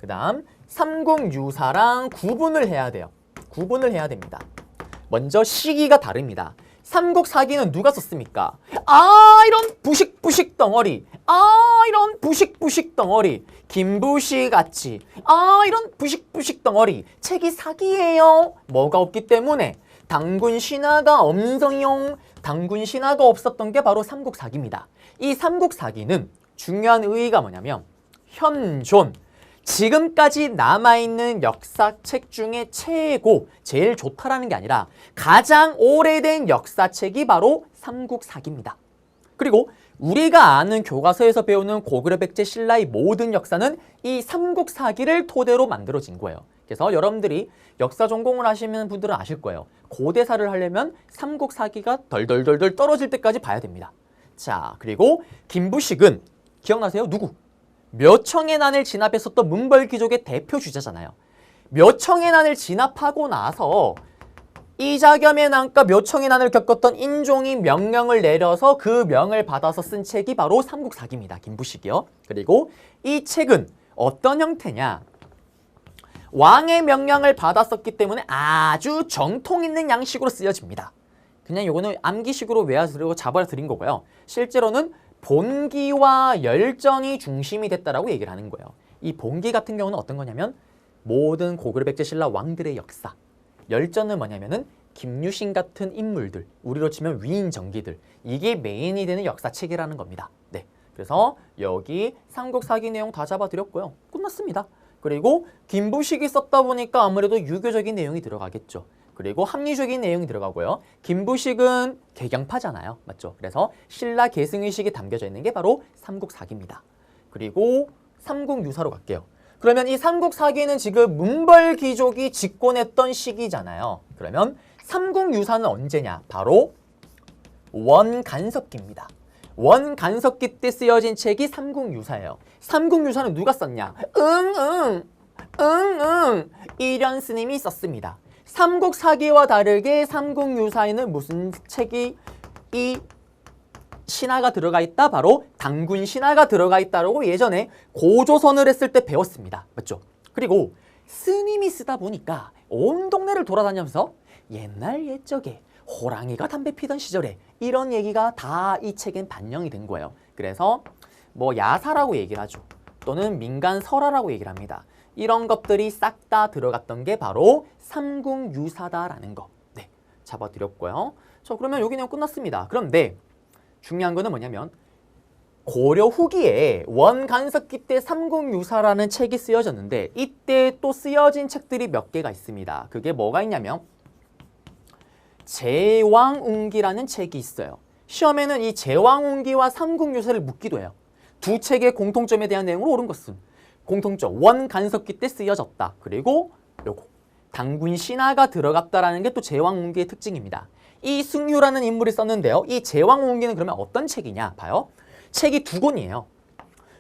그 다음 삼국유사랑 구분을 해야 돼요. 구분을 해야 됩니다. 먼저 시기가 다릅니다. 삼국사기는 누가 썼습니까? 아, 이런 부식부식 덩어리. 아, 이런 부식부식 덩어리. 김부식아치. 아, 이런 부식부식 덩어리. 책이 사기예요. 뭐가 없기 때문에 당군 신화가 엄성용. 당군 신화가 없었던 게 바로 삼국사기입니다. 이 삼국사기는 중요한 의의가 뭐냐면 현존. 지금까지 남아있는 역사책 중에 최고, 제일 좋다라는 게 아니라 가장 오래된 역사책이 바로 삼국사기입니다. 그리고 우리가 아는 교과서에서 배우는 고구려 백제 신라의 모든 역사는 이 삼국사기를 토대로 만들어진 거예요. 그래서 여러분들이 역사 전공을 하시는 분들은 아실 거예요. 고대사를 하려면 삼국사기가 덜덜덜덜 떨어질 때까지 봐야 됩니다. 자, 그리고 김부식은 기억나세요? 누구? 묘청의 난을 진압했었던 문벌귀족의 대표 주자잖아요. 묘청의 난을 진압하고 나서 이자겸의 난과 묘청의 난을 겪었던 인종이 명령을 내려서 그 명을 받아서 쓴 책이 바로 삼국사기입니다. 김부식이요. 그리고 이 책은 어떤 형태냐? 왕의 명령을 받았었기 때문에 아주 정통 있는 양식으로 쓰여집니다. 그냥 요거는 암기식으로 외워드리고 잡아드린 거고요. 실제로는 본기와 열전이 중심이 됐다라고 얘기를 하는 거예요. 이 본기 같은 경우는 어떤 거냐면 모든 고구려 백제 신라 왕들의 역사. 열전은 뭐냐면은 김유신 같은 인물들, 우리로 치면 위인 정기들. 이게 메인이 되는 역사책이라는 겁니다. 네. 그래서 여기 삼국사기 내용 다 잡아드렸고요. 끝났습니다. 그리고 김부식이 썼다 보니까 아무래도 유교적인 내용이 들어가겠죠. 그리고 합리적인 내용이 들어가고요. 김부식은 개경파잖아요. 맞죠? 그래서 신라 계승의식이 담겨져 있는 게 바로 삼국사기입니다. 그리고 삼국유사로 갈게요. 그러면 이 삼국사기는 지금 문벌귀족이 집권했던 시기잖아요. 그러면 삼국유사는 언제냐? 바로 원간섭기입니다. 원간섭기 때 쓰여진 책이 삼국유사예요. 삼국유사는 누가 썼냐? 이련 스님이 썼습니다. 삼국사기와 다르게 삼국유사에는 무슨 책이 이 신화가 들어가 있다? 바로 당군 신화가 들어가 있다라고 예전에 고조선을 했을 때 배웠습니다. 맞죠? 그리고 스님이 쓰다 보니까 온 동네를 돌아다니면서 옛날 옛적에 호랑이가 담배 피던 시절에 이런 얘기가 다 이 책엔 반영이 된 거예요. 그래서 뭐 야사라고 얘기를 하죠. 또는 민간설화라고 얘기를 합니다. 이런 것들이 싹 다 들어갔던 게 바로 삼국유사다라는 거. 네, 잡아드렸고요. 자, 그러면 여기 내용 끝났습니다. 그런데 중요한 거는 뭐냐면 고려 후기에 원간섭기 때 삼국유사라는 책이 쓰여졌는데 이때 또 쓰여진 책들이 몇 개가 있습니다. 그게 뭐가 있냐면 제왕운기라는 책이 있어요. 시험에는 이 제왕운기와 삼국유사를 묻기도 해요. 두 책의 공통점에 대한 내용으로 옳은 것은 공통점, 원간섭기 때 쓰여졌다. 그리고 요거 당군 신화가 들어갔다라는 게 또 제왕운기의 특징입니다. 이 승유라는 인물이 썼는데요. 이 제왕운기는 그러면 어떤 책이냐? 봐요. 책이 두 권이에요.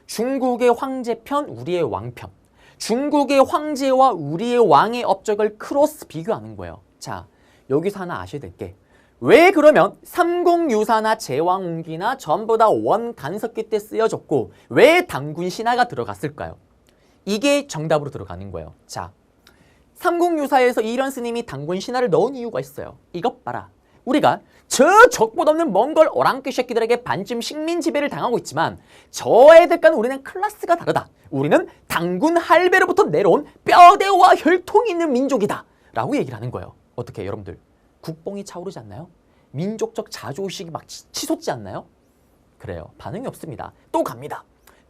중국의 황제편, 우리의 왕편. 중국의 황제와 우리의 왕의 업적을 크로스 비교하는 거예요. 자, 여기서 하나 아셔야 될 게 왜 그러면 삼국유사나 제왕운기나 전부 다 원간섭기 때 쓰여졌고 왜 당군 신화가 들어갔을까요? 이게 정답으로 들어가는 거예요. 자, 삼국유사에서 이련 스님이 당군 신화를 넣은 이유가 있어요. 이것 봐라. 우리가 저 적보도 없는 몽골 오랑캐 새끼들에게 반쯤 식민 지배를 당하고 있지만 저 애들과는 우리는 클래스가 다르다. 우리는 당군 할배로부터 내려온 뼈대와 혈통이 있는 민족이다 라고 얘기를 하는 거예요. 어떻게 여러분들 국뽕이 차오르지 않나요? 민족적 자존심이 막 치솟지 않나요? 그래요. 반응이 없습니다. 또 갑니다.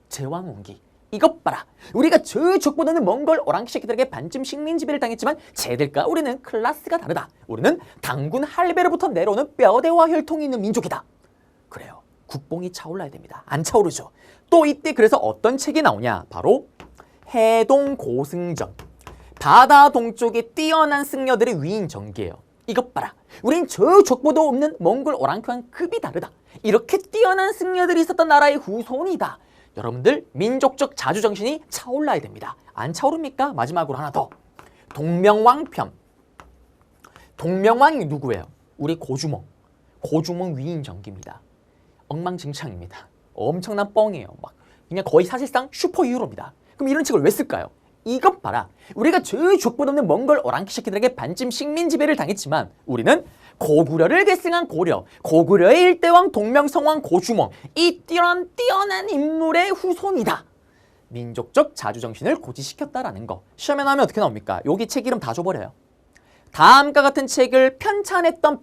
제왕운기. 이것 봐라. 우리가 저족보다는 몽골 오랑캐 새끼들에게 반쯤 식민 지배를 당했지만 쟤들과 우리는 클래스가 다르다. 우리는 당군 할배로부터 내려오는 뼈대와 혈통이 있는 민족이다. 그래요. 국뽕이 차올라야 됩니다. 안 차오르죠. 또 이때 그래서 어떤 책이 나오냐. 바로 해동고승전. 바다 동쪽에 뛰어난 승려들의 위인 전기예요. 이것 봐라. 우린 저족보도 없는 몽골 오랑캐와는 급이 다르다. 이렇게 뛰어난 승려들이 있었던 나라의 후손이다. 여러분들 민족적 자주정신이 차올라야 됩니다. 안 차오릅니까? 마지막으로 하나 더. 동명왕편. 동명왕이 누구예요? 우리 고주몽. 고주몽 위인 전기입니다. 엉망진창입니다. 엄청난 뻥이에요. 막 그냥 거의 사실상 슈퍼 히어로입니다. 그럼 이런 책을 왜 쓸까요? 이것 봐라. 우리가 저족보도 없는 몽골 오랑캐 새끼들에게 반쯤 식민 지배를 당했지만 우리는 고구려를 계승한 고려, 고구려의 일대왕 동명성왕 고주몽, 이 뛰어난 인물의 후손이다. 민족적 자주정신을 고취시켰다라는 거. 시험에 나오면 어떻게 나옵니까? 여기 책 이름 다 줘버려요. 다음과 같은 책을 편찬했던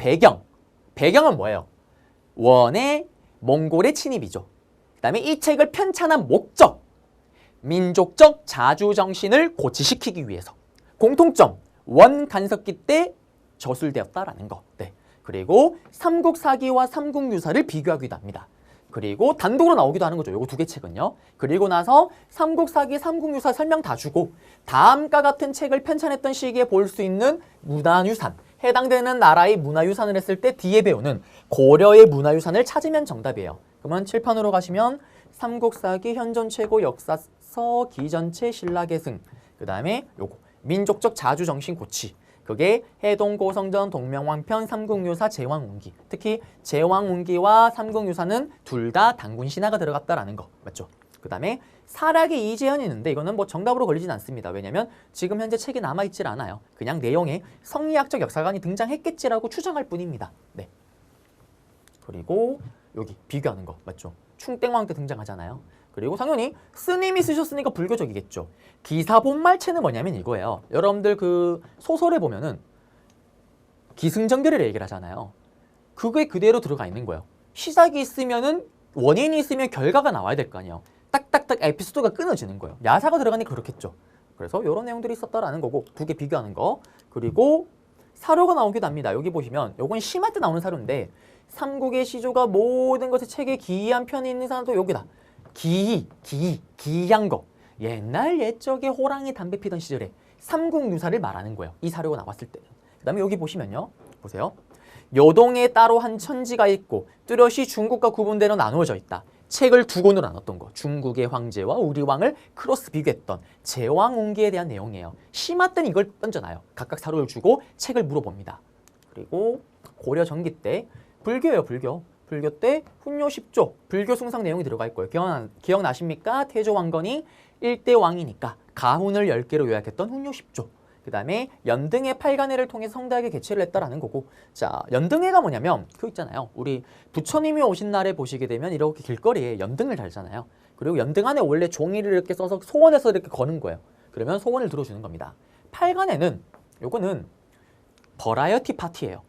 배경은 뭐예요? 원의 몽골의 침입이죠. 그 다음에 이 책을 편찬한 목적, 민족적 자주정신을 고취시키기 위해서. 공통점, 원 간섭기 때 저술되었다라는 거. 네. 그리고 삼국사기와 삼국유사를 비교하기도 합니다. 그리고 단독으로 나오기도 하는 거죠. 요거 두 개 책은요. 그리고 나서 삼국사기, 삼국유사 설명 다 주고 다음과 같은 책을 편찬했던 시기에 볼 수 있는 문화유산, 해당되는 나라의 문화유산을 했을 때 뒤에 배우는 고려의 문화유산을 찾으면 정답이에요. 그러면 칠판으로 가시면 삼국사기, 현존 최고 역사서, 기전체, 신라계승, 그 다음에 요거 민족적 자주정신 고취. 그게 해동고성전, 동명왕편, 삼국유사, 제왕운기. 특히 제왕운기와 삼국유사는 둘 다 당군 신화가 들어갔다라는 거 맞죠? 그 다음에 사략의 이재현이 있는데 이거는 뭐 정답으로 걸리진 않습니다. 왜냐면 지금 현재 책이 남아있질 않아요. 그냥 내용에 성리학적 역사관이 등장했겠지라고 추정할 뿐입니다. 네. 그리고 여기 비교하는 거 맞죠? 충땡왕 때 등장하잖아요. 그리고 당연히 스님이 쓰셨으니까 불교적이겠죠. 기사본말체는 뭐냐면 이거예요. 여러분들 그 소설에 보면은 기승전결이라 얘기를 하잖아요. 그게 그대로 들어가 있는 거예요. 시작이 있으면은 원인이 있으면 결과가 나와야 될 거 아니에요. 딱딱딱 에피소드가 끊어지는 거예요. 야사가 들어가니까 그렇겠죠. 그래서 이런 내용들이 있었다라는 거고 두 개 비교하는 거. 그리고 사료가 나오기도 합니다. 여기 보시면 요건 심화 때 나오는 사료인데 삼국의 시조가 모든 것에 책에 기이한 편이 있는 사람도 여기다. 기이한 거. 옛날 옛적에 호랑이 담배 피던 시절에 삼국유사를 말하는 거예요. 이 사료가 나왔을 때는. 그 다음에 여기 보시면요. 보세요. 요동에 따로 한 천지가 있고 뚜렷이 중국과 구분되어 나누어져 있다. 책을 두 권으로 나눴던 거. 중국의 황제와 우리 왕을 크로스 비교했던 제왕운기에 대한 내용이에요. 심화 때는 이걸 던져놔요. 각각 사료를 주고 책을 물어봅니다. 그리고 고려 전기 때 불교예요. 불교 때 훈요 10조 불교 숭상 내용이 들어가 있고요. 기억나십니까? 태조 왕건이 1대 왕이니까 가훈을 10개로 요약했던 훈요 10조. 그 다음에 연등회 8간회를 통해 성대하게 개최를 했다라는 거고. 자, 연등회가 뭐냐면 그거 있잖아요. 우리 부처님이 오신 날에 보시게 되면 이렇게 길거리에 연등을 달잖아요. 그리고 연등 안에 원래 종이를 이렇게 써서 소원해서 이렇게 거는 거예요. 그러면 소원을 들어주는 겁니다. 8간회는 요거는 버라이어티 파티예요.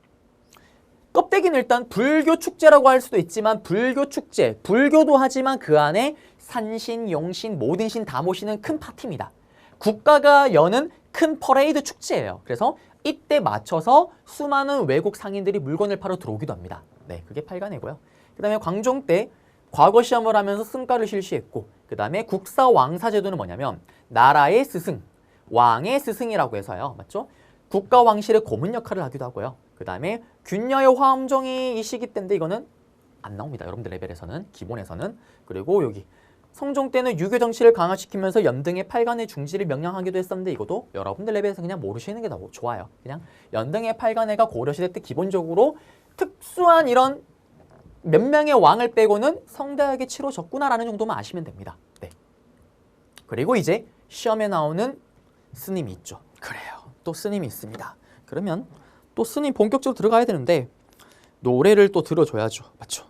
껍데기는 일단 불교 축제라고 할 수도 있지만 불교 축제, 불교도 하지만 그 안에 산신, 용신, 모든 신 다 모시는 큰 파티입니다. 국가가 여는 큰 퍼레이드 축제예요. 그래서 이때 맞춰서 수많은 외국 상인들이 물건을 팔아 들어오기도 합니다. 네, 그게 8간회고요. 그 다음에 광종 때 과거 시험을 하면서 승가를 실시했고 그 다음에 국사 왕사 제도는 뭐냐면 나라의 스승, 왕의 스승이라고 해서요. 맞죠? 국가 왕실의 고문 역할을 하기도 하고요. 그 다음에 균녀의 화엄종이 이 시기 때인데 이거는 안 나옵니다. 여러분들 레벨에서는, 기본에서는. 그리고 여기 성종 때는 유교 정치를 강화시키면서 연등의 8간의 중지를 명령하기도 했었는데 이것도 여러분들 레벨에서 그냥 모르시는 게 더 좋아요. 그냥 연등의 8간회가 고려시대 때 기본적으로 특수한 이런 몇 명의 왕을 빼고는 성대하게 치러졌구나라는 정도만 아시면 됩니다. 네. 그리고 이제 시험에 나오는 스님이 있죠. 그래요. 또 스님이 있습니다. 그러면 또 스님 본격적으로 들어가야 되는데 노래를 또 들어줘야죠. 맞죠?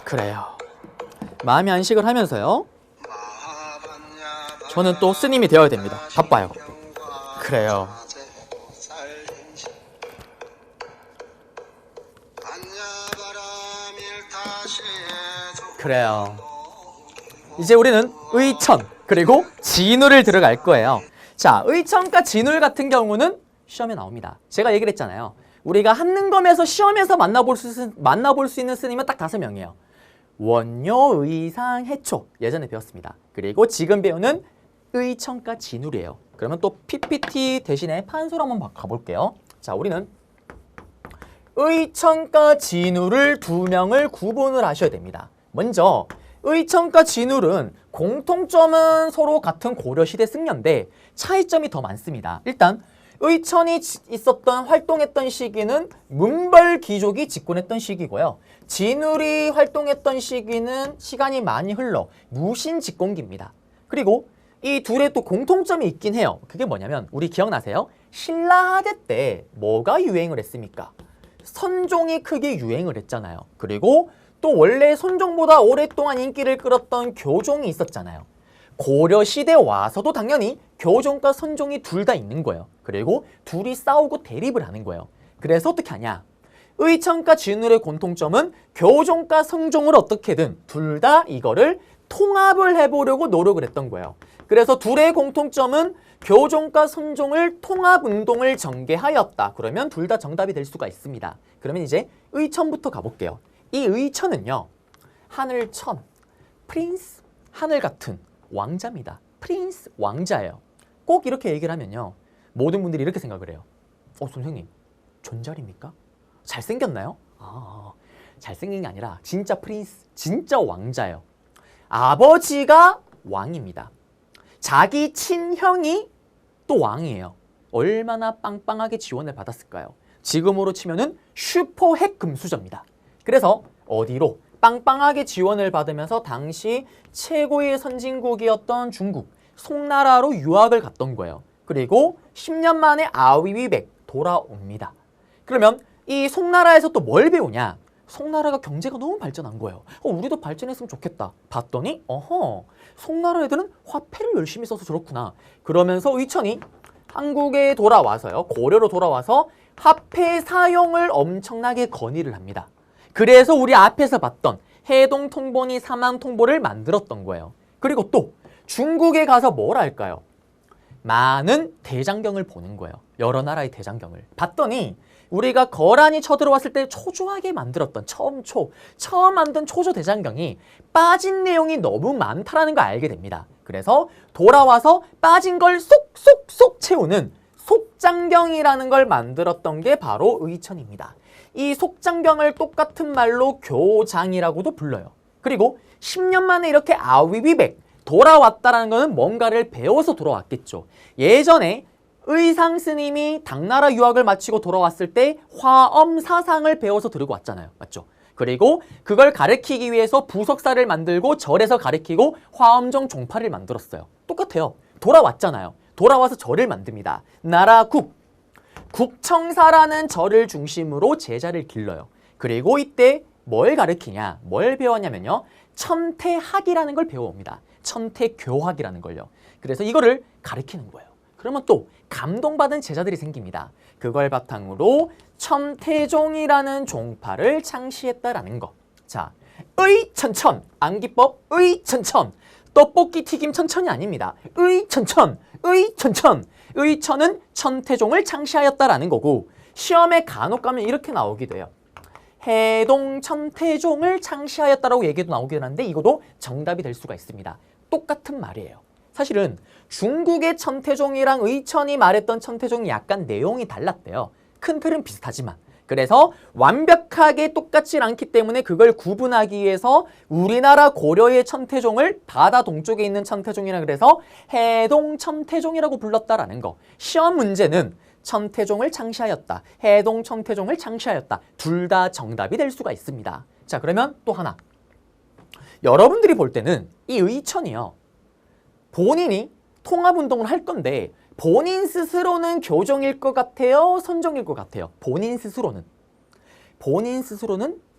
그래요. 마음의 안식을 하면서요. 저는 또 스님이 되어야 됩니다. 바빠요. 그래요. 그래요. 이제 우리는 의천 그리고 진울을 들어갈 거예요. 자, 의천과 진울 같은 경우는 시험에 나옵니다. 제가 얘기를 했잖아요. 우리가 한능검에서 시험에서 만나볼 수 있는 스님은 딱 5명이에요. 원료, 의상, 해초 예전에 배웠습니다. 그리고 지금 배우는 의천과 진울이에요. 그러면 또 PPT 대신에 판소로 한번 가볼게요. 자, 우리는 의천과 진울을 2명을 구분을 하셔야 됩니다. 먼저 의천과 진울은 공통점은 서로 같은 고려시대 승려인데 차이점이 더 많습니다. 일단 의천이 활동했던 시기는 문벌 귀족이 집권했던 시기고요. 진울이 활동했던 시기는 시간이 많이 흘러 무신 집권기입니다. 그리고 이 둘의 또 공통점이 있긴 해요. 그게 뭐냐면 우리 기억나세요? 신라하대 때 뭐가 유행을 했습니까? 선종이 크게 유행을 했잖아요. 그리고 또 원래 선종보다 오랫동안 인기를 끌었던 교종이 있었잖아요. 고려시대 와서도 당연히 교종과 선종이 둘 다 있는 거예요. 그리고 둘이 싸우고 대립을 하는 거예요. 그래서 어떻게 하냐? 의천과 진울의 공통점은 교종과 선종을 어떻게든 둘 다 이거를 통합을 해보려고 노력을 했던 거예요. 그래서 둘의 공통점은 교종과 선종을 통합운동을 전개하였다. 그러면 둘 다 정답이 될 수가 있습니다. 그러면 이제 의천부터 가볼게요. 이 의천은요, 하늘천, 프린스, 하늘 같은 왕자입니다. 프린스, 왕자예요. 꼭 이렇게 얘기를 하면요, 모든 분들이 이렇게 생각을 해요. 선생님, 존잘입니까? 잘생겼나요? 잘생긴 게 아니라 진짜 프린스, 진짜 왕자예요. 아버지가 왕입니다. 자기 친형이 또 왕이에요. 얼마나 빵빵하게 지원을 받았을까요? 지금으로 치면은 슈퍼 핵 금수저입니다. 그래서 어디로? 빵빵하게 지원을 받으면서 당시 최고의 선진국이었던 중국, 송나라로 유학을 갔던 거예요. 그리고 10년 만에 아위비백 돌아옵니다. 그러면 이 송나라에서 또 뭘 배우냐? 송나라가 경제가 너무 발전한 거예요. 우리도 발전했으면 좋겠다. 봤더니 송나라 애들은 화폐를 열심히 써서 저렇구나. 그러면서 의천이 한국에 돌아와서요. 고려로 돌아와서 화폐 사용을 엄청나게 건의를 합니다. 그래서 우리 앞에서 봤던 해동통보니 사망통보를 만들었던 거예요. 그리고 또 중국에 가서 뭘 할까요? 많은 대장경을 보는 거예요. 여러 나라의 대장경을 봤더니 우리가 거란이 쳐들어왔을 때 초조하게 만들었던 처음 만든 초조 대장경이 빠진 내용이 너무 많다라는 걸 알게 됩니다. 그래서 돌아와서 빠진 걸 쏙쏙쏙 채우는 속장경이라는 걸 만들었던 게 바로 의천입니다. 이 속장경을 똑같은 말로 교장이라고도 불러요. 그리고 10년 만에 이렇게 아위비백 돌아왔다라는 것은 뭔가를 배워서 돌아왔겠죠. 예전에 의상 스님이 당나라 유학을 마치고 돌아왔을 때 화엄 사상을 배워서 들고 왔잖아요. 맞죠? 그리고 그걸 가르치기 위해서 부석사를 만들고 절에서 가르치고 화엄정 종파를 만들었어요. 똑같아요. 돌아왔잖아요. 돌아와서 절을 만듭니다. 나라국, 국청사라는 절을 중심으로 제자를 길러요. 그리고 이때 뭘 가르치냐, 뭘 배웠냐면요, 천태학이라는 걸 배워옵니다. 천태교학이라는 걸요. 그래서 이거를 가르치는 거예요. 그러면 또 감동받은 제자들이 생깁니다. 그걸 바탕으로 천태종이라는 종파를 창시했다라는 거. 자, 의천천, 암기법 의천천, 떡볶이 튀김 천천이 아닙니다. 의천천, 의천천. 의천은 천태종을 창시하였다라는 거고, 시험에 간혹 가면 이렇게 나오기도 해요. 해동 천태종을 창시하였다라고 얘기도 나오긴 하는데 이것도 정답이 될 수가 있습니다. 똑같은 말이에요. 사실은 중국의 천태종이랑 의천이 말했던 천태종이 약간 내용이 달랐대요. 큰 틀은 비슷하지만. 그래서 완벽하게 똑같지 않기 때문에 그걸 구분하기 위해서 우리나라 고려의 천태종을 바다 동쪽에 있는 천태종이라 그래서 해동 천태종이라고 불렀다라는 거. 시험 문제는 천태종을 창시하였다, 해동 천태종을 창시하였다. 둘 다 정답이 될 수가 있습니다. 자, 그러면 또 하나. 여러분들이 볼 때는 이 의천이요, 본인이 통합운동을 할 건데 본인 스스로는 교종일 것 같아요? 선종일 것 같아요? 본인 스스로는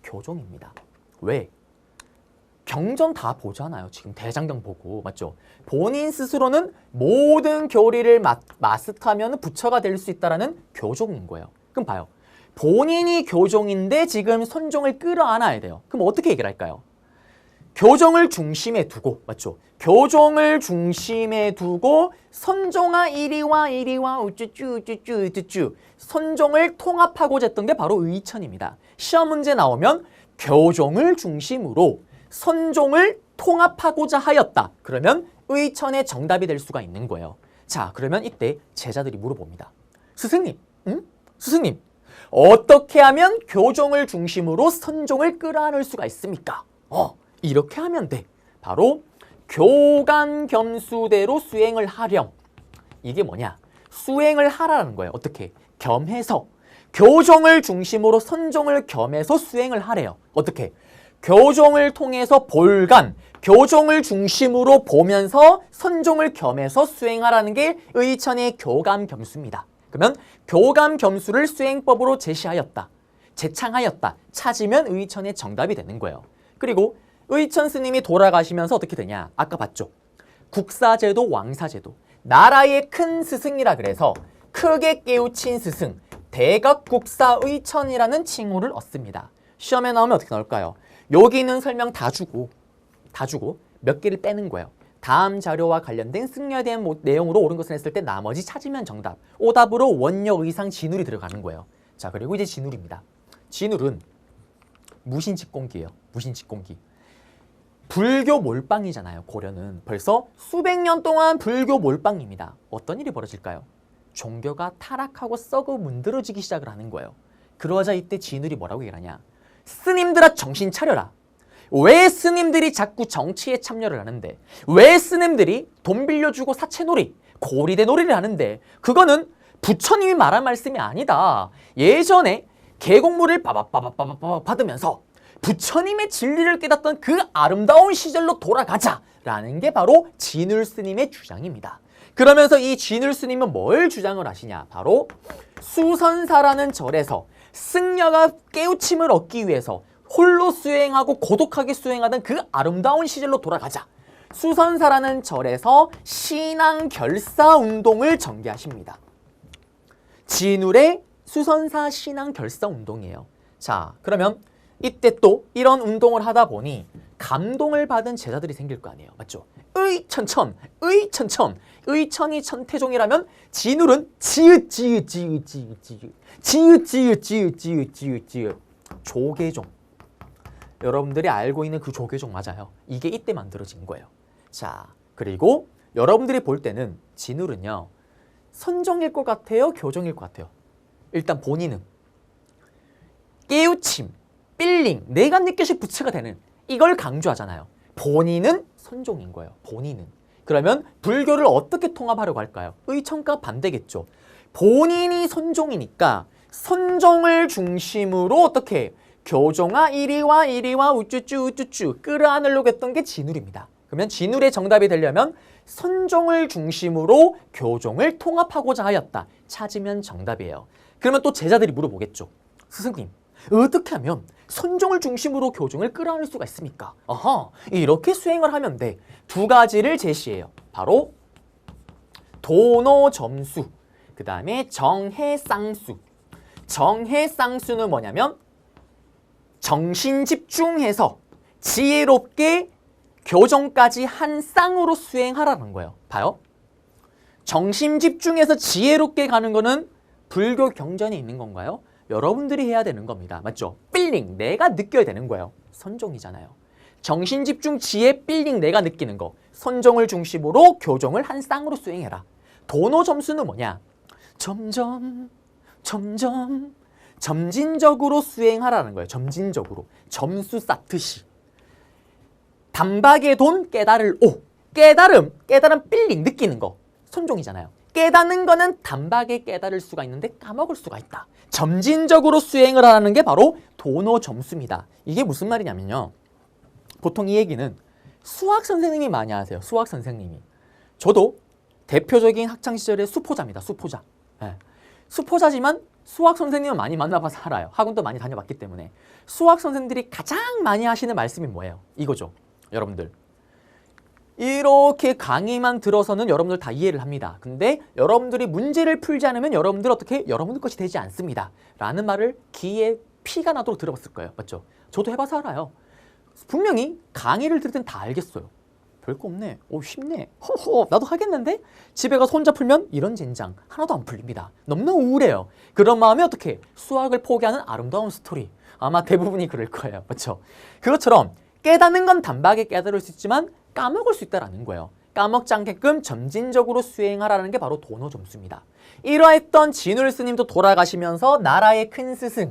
교종입니다. 왜? 경전 다 보잖아요. 지금 대장경 보고. 맞죠? 본인 스스로는 모든 교리를 마스터하면 부처가 될 수 있다라는 교종인 거예요. 그럼 봐요. 본인이 교종인데 지금 선종을 끌어안아야 돼요. 그럼 어떻게 해결할까요? 교종을 중심에 두고, 맞죠? 교종을 중심에 두고 선종아 이리와 이리와 우쭈쭈 우쭈쭈 우쭈쭈 선종을 통합하고자 했던 게 바로 의천입니다. 시험 문제 나오면 교종을 중심으로 선종을 통합하고자 하였다. 그러면 의천의 정답이 될 수가 있는 거예요. 자, 그러면 이때 제자들이 물어봅니다. 스승님, 스승님, 어떻게 하면 교종을 중심으로 선종을 끌어안을 수가 있습니까? 이렇게 하면 돼. 바로 교감겸수대로 수행을 하렴. 이게 뭐냐? 수행을 하라는 거예요. 어떻게? 겸해서. 교종을 중심으로 선종을 겸해서 수행을 하래요. 어떻게? 교종을 통해서 볼간, 교종을 중심으로 보면서 선종을 겸해서 수행하라는 게 의천의 교감겸수입니다. 그러면 교감겸수를 수행법으로 제시하였다. 제창하였다. 찾으면 의천의 정답이 되는 거예요. 그리고 의천 스님이 돌아가시면서 어떻게 되냐? 아까 봤죠? 국사제도, 왕사제도. 나라의 큰 스승이라 그래서 크게 깨우친 스승, 대각국사의천이라는 칭호를 얻습니다. 시험에 나오면 어떻게 나올까요? 여기 있는 설명 다 주고 몇 개를 빼는 거예요. 다음 자료와 관련된 승려에 대한 내용으로 옳은 것을 했을 때 나머지 찾으면 정답. 오답으로 원력, 의상, 진울이 들어가는 거예요. 자, 그리고 이제 진울입니다. 진울은 무신직공기예요. 무신직공기. 불교 몰빵이잖아요. 고려는 벌써 수백 년 동안 불교 몰빵입니다. 어떤 일이 벌어질까요? 종교가 타락하고 썩어 문드러지기 시작을 하는 거예요. 그러자 이때 진울이 뭐라고 얘기하냐? 스님들아 정신 차려라. 왜 스님들이 자꾸 정치에 참여를 하는데, 왜 스님들이 돈 빌려주고 사채놀이, 고리대 놀이를 하는데, 그거는 부처님이 말한 말씀이 아니다. 예전에 계곡물을 빠바빠바빠바 받으면서 부처님의 진리를 깨닫던 그 아름다운 시절로 돌아가자라는 게 바로 진울 스님의 주장입니다. 그러면서 이 진울 스님은 뭘 주장을 하시냐? 바로 수선사라는 절에서 승려가 깨우침을 얻기 위해서 홀로 수행하고 고독하게 수행하던 그 아름다운 시절로 돌아가자. 수선사라는 절에서 신앙 결사 운동을 전개하십니다. 진울의 수선사 신앙 결사 운동이에요. 자, 그러면 이때 또 이런 운동을 하다 보니 감동을 받은 제자들이 생길 거 아니에요. 맞죠? 의천천, 의천천, 의천이 천태종이라면 진울은 지읒 조계종. 여러분들이 알고 있는 그 조계종 맞아요. 이게 이때 만들어진 거예요. 자, 그리고 여러분들이 볼 때는 진울은요, 선종일 것 같아요? 교종일 것 같아요? 일단 본인은 깨우침, 빌링, 내가 느껴시 부처가 되는 이걸 강조하잖아요. 본인은 선종인 거예요. 본인은. 그러면 불교를 어떻게 통합하려고 할까요? 의천과 반대겠죠. 본인이 선종이니까 선종을 중심으로 어떻게 교종아 이리와 이리와 우쭈쭈 우쭈쭈 끌어안으려고 했던 게 진울입니다. 그러면 진울의 정답이 되려면 선종을 중심으로 교종을 통합하고자 하였다. 찾으면 정답이에요. 그러면 또 제자들이 물어보겠죠. 스승님, 어떻게 하면 선종을 중심으로 교종을 끌어안을 수가 있습니까? 이렇게 수행을 하면 돼. 두 가지를 제시해요. 바로 도노점수, 그 다음에 정해쌍수. 정해쌍수는 뭐냐면 정신 집중해서 지혜롭게 교종까지 한 쌍으로 수행하라는 거예요. 봐요. 정신 집중해서 지혜롭게 가는 거는 불교 경전에 있는 건가요? 여러분들이 해야 되는 겁니다. 맞죠? 필링, 내가 느껴야 되는 거예요. 선종이잖아요. 정신 집중, 지혜, 필링, 내가 느끼는 거. 선종을 중심으로 교종을 한 쌍으로 수행해라. 도노 점수는 뭐냐? 점진적으로 수행하라는 거예요. 점진적으로. 점수 쌓듯이. 단박에 돈 깨달을 오. 깨달음 필링, 느끼는 거. 선종이잖아요. 깨닫는 거는 단박에 깨달을 수가 있는데 까먹을 수가 있다. 점진적으로 수행을 하는 게 바로 도노 점수입니다. 이게 무슨 말이냐면요. 보통 이 얘기는 수학 선생님이 많이 하세요. 수학 선생님이. 저도 대표적인 학창시절의 수포자입니다. 수포자. 네. 수포자지만 수학 선생님은 많이 만나봐서 알아요. 학원도 많이 다녀봤기 때문에. 수학 선생님들이 가장 많이 하시는 말씀이 뭐예요? 이거죠. 여러분들 이렇게 강의만 들어서는 여러분들 다 이해를 합니다. 근데 여러분들이 문제를 풀지 않으면 여러분들 어떻게 여러분들 것이 되지 않습니다. 라는 말을 귀에 피가 나도록 들어봤을 거예요. 맞죠? 저도 해봐서 알아요. 분명히 강의를 들을 땐 다 알겠어요. 별거 없네. 오, 쉽네. 허허, 나도 하겠는데? 집에 가서 혼자 풀면 이런 젠장 하나도 안 풀립니다. 너무나 우울해요. 그런 마음에 어떻게 수학을 포기하는 아름다운 스토리. 아마 대부분이 그럴 거예요. 맞죠? 그것처럼 깨닫는 건 단박에 깨달을 수 있지만 까먹을 수 있다는 거예요. 까먹지 않게끔 점진적으로 수행하라는 게 바로 도노 점수입니다. 이러했던 진울 스님도 돌아가시면서 나라의 큰 스승,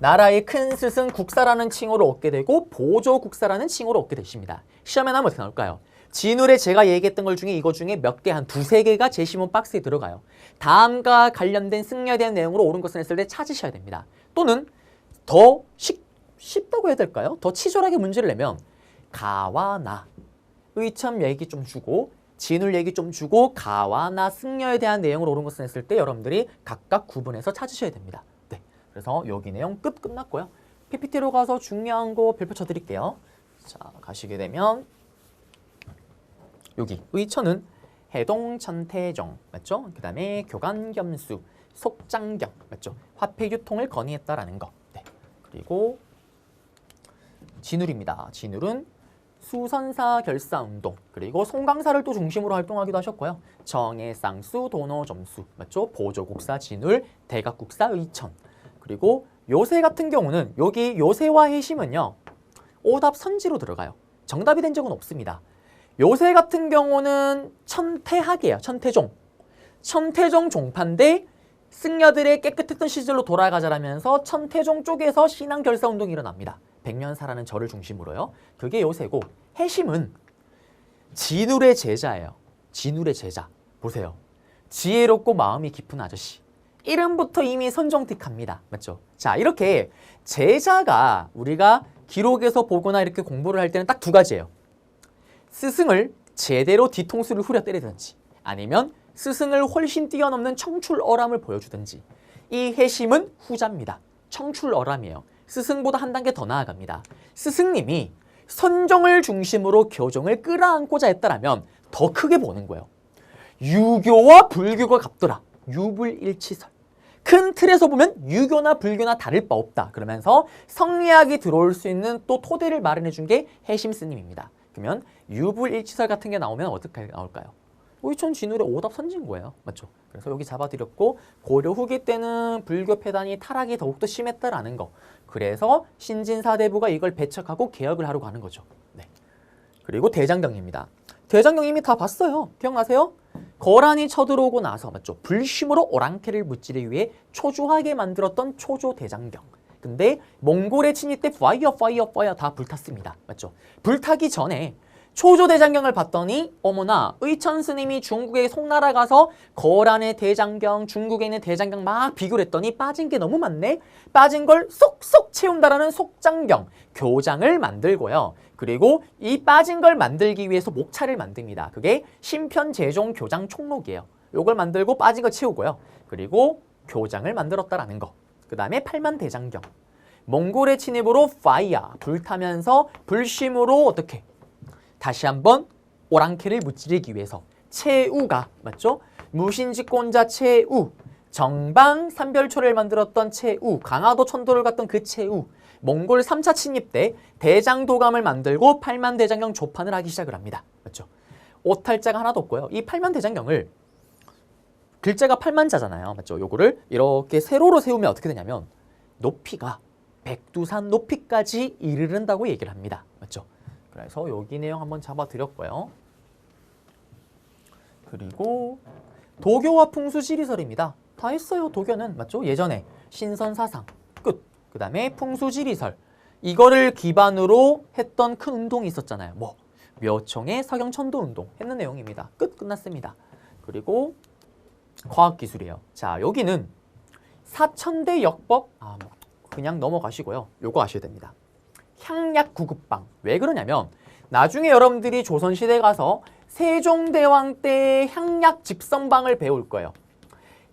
나라의 큰 스승 국사라는 칭호를 얻게 되고 보조 국사라는 칭호를 얻게 되십니다. 시험에 나오면 어떻게 나올까요? 진울에 제가 얘기했던 걸 중에 이거 중에 몇 개, 한 두세 개가 제시문 박스에 들어가요. 다음과 관련된 승려에 대한 내용으로 옳은 것을 했을 때 찾으셔야 됩니다. 또는 더 쉽다고 해야 될까요? 더 치졸하게 문제를 내면 가와 나, 의첨 얘기 좀 주고 진울 얘기 좀 주고 가와 나 승려에 대한 내용을 옳은 것을 했을 때 여러분들이 각각 구분해서 찾으셔야 됩니다. 네, 그래서 여기 내용 끝났고요. PPT로 가서 중요한 거 별표 쳐드릴게요. 자, 가시게 되면 여기 의천은 해동천태종 맞죠? 그 다음에 교간겸수, 속장경 맞죠? 화폐 유통을 건의했다라는 거. 네. 그리고 진울입니다. 진울은 수선사 결사운동 그리고 송강사를 또 중심으로 활동하기도 하셨고요. 정해쌍수, 도노점수 맞죠? 보조국사 진울, 대각국사 의천. 그리고 요새 같은 경우는 여기 요새와 해심은요. 오답 선지로 들어가요. 정답이 된 적은 없습니다. 요새 같은 경우는 천태학이에요. 천태종 종파인데 승려들의 깨끗했던 시절로 돌아가자라면서 천태종 쪽에서 신앙 결사운동이 일어납니다. 백년사라는 절을 중심으로요. 그게 요새고 해심은 진울의 제자예요. 진울의 제자. 보세요. 지혜롭고 마음이 깊은 아저씨. 이름부터 이미 선정틱합니다. 맞죠? 자, 이렇게 제자가 우리가 기록에서 보거나 이렇게 공부를 할 때는 딱 두 가지예요. 스승을 제대로 뒤통수를 후려 때리든지 아니면 스승을 훨씬 뛰어넘는 청출어람을 보여주든지. 이 해심은 후자입니다. 청출어람이에요. 스승보다 한 단계 더 나아갑니다. 스승님이 선정을 중심으로 교종을 끌어안고자 했다라면 더 크게 보는 거예요. 유교와 불교가 같더라. 유불일치설. 큰 틀에서 보면 유교나 불교나 다를 바 없다. 그러면서 성리학이 들어올 수 있는 또 토대를 마련해 준 게 해심 스님입니다. 그러면 유불일치설 같은 게 나오면 어떻게 나올까요? 의천 진울의 오답 선지인 거예요. 맞죠? 그래서 여기 잡아드렸고 고려 후기 때는 불교 폐단이 타락이 더욱더 심했다라는 거. 그래서 신진사대부가 이걸 배척하고 개혁을 하려고 하는 거죠. 네. 그리고 대장경입니다. 대장경 이미 다 봤어요. 기억나세요? 거란이 쳐들어오고 나서 맞죠? 불심으로 오랑캐를 무찌르기 위해 초조하게 만들었던 초조 대장경. 근데 몽골의 침입 때 파이어 다 불탔습니다. 맞죠? 불타기 전에 초조대장경을 봤더니 어머나 의천 스님이 중국에 송나라 가서 거란의 대장경, 중국에 있는 대장경 막 비교를 했더니 빠진 게 너무 많네. 빠진 걸 쏙쏙 채운다라는 속장경, 교장을 만들고요. 그리고 이 빠진 걸 만들기 위해서 목차를 만듭니다. 그게 신편제종 교장 총록이에요. 요걸 만들고 빠진 거 채우고요. 그리고 교장을 만들었다라는 거. 그 다음에 팔만대장경. 몽골의 침입으로 파이어, 불타면서 불심으로 어떻게? 다시 한번 오랑캐를 무찌르기 위해서 최우가 맞죠? 무신직권자 최우, 정방 삼별초를 만들었던 최우, 강화도 천도를 갔던 그 최우, 몽골 3차 침입 때 대장도감을 만들고 팔만대장경 조판을 하기 시작을 합니다. 맞죠? 오탈자가 하나도 없고요. 이 팔만대장경을 글자가 팔만자잖아요. 맞죠? 요거를 이렇게 세로로 세우면 어떻게 되냐면 높이가 백두산 높이까지 이르른다고 얘기를 합니다. 맞죠? 그래서 여기 내용 한번 잡아드렸고요. 그리고 도교와 풍수지리설입니다. 다 했어요. 도교는 맞죠? 예전에 신선사상 끝. 그 다음에 풍수지리설 이거를 기반으로 했던 큰 운동이 있었잖아요. 뭐 묘총의 서경천도운동 했는 내용입니다. 끝났습니다. 그리고 과학기술이에요. 자, 여기는 사천대 역법 그냥 넘어가시고요. 요거 아셔야 됩니다. 향약구급방. 왜 그러냐면 나중에 여러분들이 조선시대 가서 세종대왕 때 향약 집성방을 배울 거예요.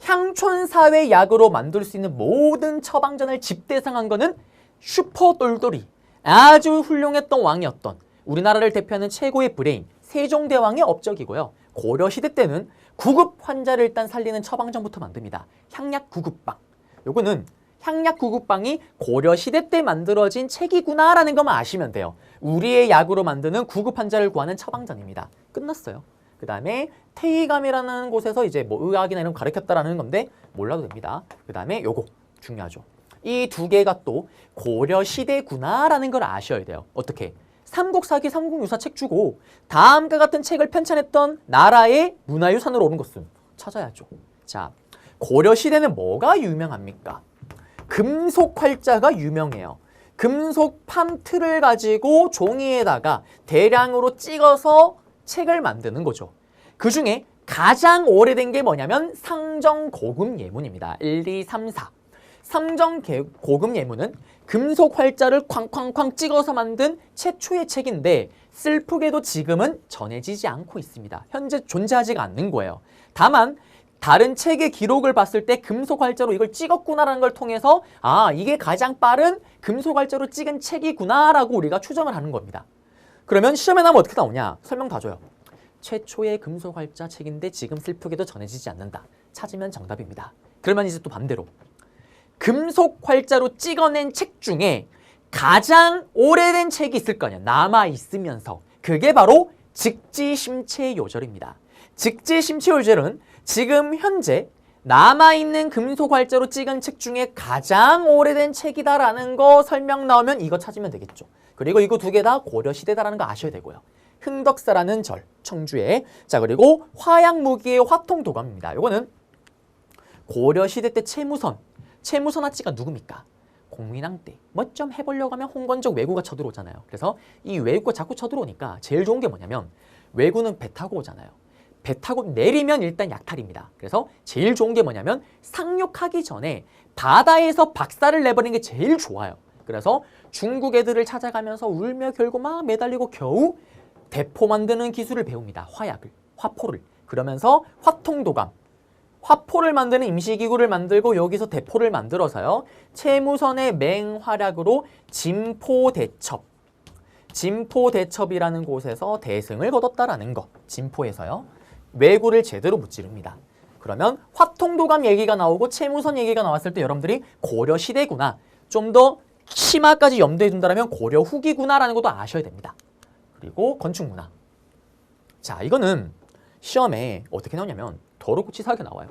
향촌사회 약으로 만들 수 있는 모든 처방전을 집대성한 거는 슈퍼 똘똘이 아주 훌륭했던 왕이었던 우리나라를 대표하는 최고의 브레인 세종대왕의 업적이고요. 고려시대 때는 구급 환자를 일단 살리는 처방전부터 만듭니다. 향약 구급방. 요거는 향약 구급방이 고려시대 때 만들어진 책이구나라는 것만 아시면 돼요. 우리의 약으로 만드는 구급 환자를 구하는 처방전입니다. 끝났어요. 그 다음에 태의감이라는 곳에서 이제 뭐 의학이나 이런 거 가르쳤다라는 건데 몰라도 됩니다. 그 다음에 요거 중요하죠. 이 두 개가 또 고려시대구나라는 걸 아셔야 돼요. 어떻게? 삼국사기 삼국유사 책 주고 다음과 같은 책을 편찬했던 나라의 문화유산으로 오른 것은 찾아야죠. 자, 고려시대는 뭐가 유명합니까? 금속 활자가 유명해요. 금속 판틀을 가지고 종이에다가 대량으로 찍어서 책을 만드는 거죠. 그 중에 가장 오래된 게 뭐냐면 상정고금 예문입니다. 1, 2, 3, 4. 상정고금 예문은 금속 활자를 쾅쾅쾅 찍어서 만든 최초의 책인데 슬프게도 지금은 전해지지 않고 있습니다. 현재 존재하지가 않는 거예요. 다만 다른 책의 기록을 봤을 때 금속 활자로 이걸 찍었구나라는 걸 통해서 아, 이게 가장 빠른 금속 활자로 찍은 책이구나라고 우리가 추정을 하는 겁니다. 그러면 시험에 나오면 어떻게 나오냐? 설명 다 줘요. 최초의 금속 활자 책인데 지금 슬프게도 전해지지 않는다. 찾으면 정답입니다. 그러면 이제 또 반대로 금속 활자로 찍어낸 책 중에 가장 오래된 책이 있을 거 아니야. 남아있으면서. 그게 바로 직지심체요절입니다. 직지심체요절은 지금 현재 남아있는 금속 활자로 찍은 책 중에 가장 오래된 책이다라는 거 설명 나오면 이거 찾으면 되겠죠. 그리고 이거 두 개 다 고려시대다라는 거 아셔야 되고요. 흥덕사라는 절, 청주에. 자, 그리고 화약무기의 화통도감입니다. 이거는 고려시대 때 채무선아찌가 누굽니까? 공민왕 때 뭐 좀 해보려고 하면 홍건적 왜구가 쳐들어오잖아요. 그래서 이 왜구가 자꾸 쳐들어오니까 제일 좋은 게 뭐냐면 왜구는 배 타고 오잖아요. 배 타고 내리면 일단 약탈입니다. 그래서 제일 좋은 게 뭐냐면 상륙하기 전에 바다에서 박살을 내버리는 게 제일 좋아요. 그래서 중국 애들을 찾아가면서 울며 결국 막 매달리고 겨우 대포 만드는 기술을 배웁니다. 화약을, 화포를. 그러면서 화통도감, 화포를 만드는 임시기구를 만들고 여기서 대포를 만들어서요. 채무선의 맹활약으로 진포대첩이라는 곳에서 대승을 거뒀다라는 거. 진포에서요. 왜구를 제대로 무찌릅니다. 그러면 화통도감 얘기가 나오고 채무선 얘기가 나왔을 때 여러분들이 고려시대구나. 좀 더 심화까지 염두에 둔다면 고려 후기구나라는 것도 아셔야 됩니다. 그리고 건축문화. 자, 이거는 시험에 어떻게 나오냐면 더럽고 치사하게 나와요.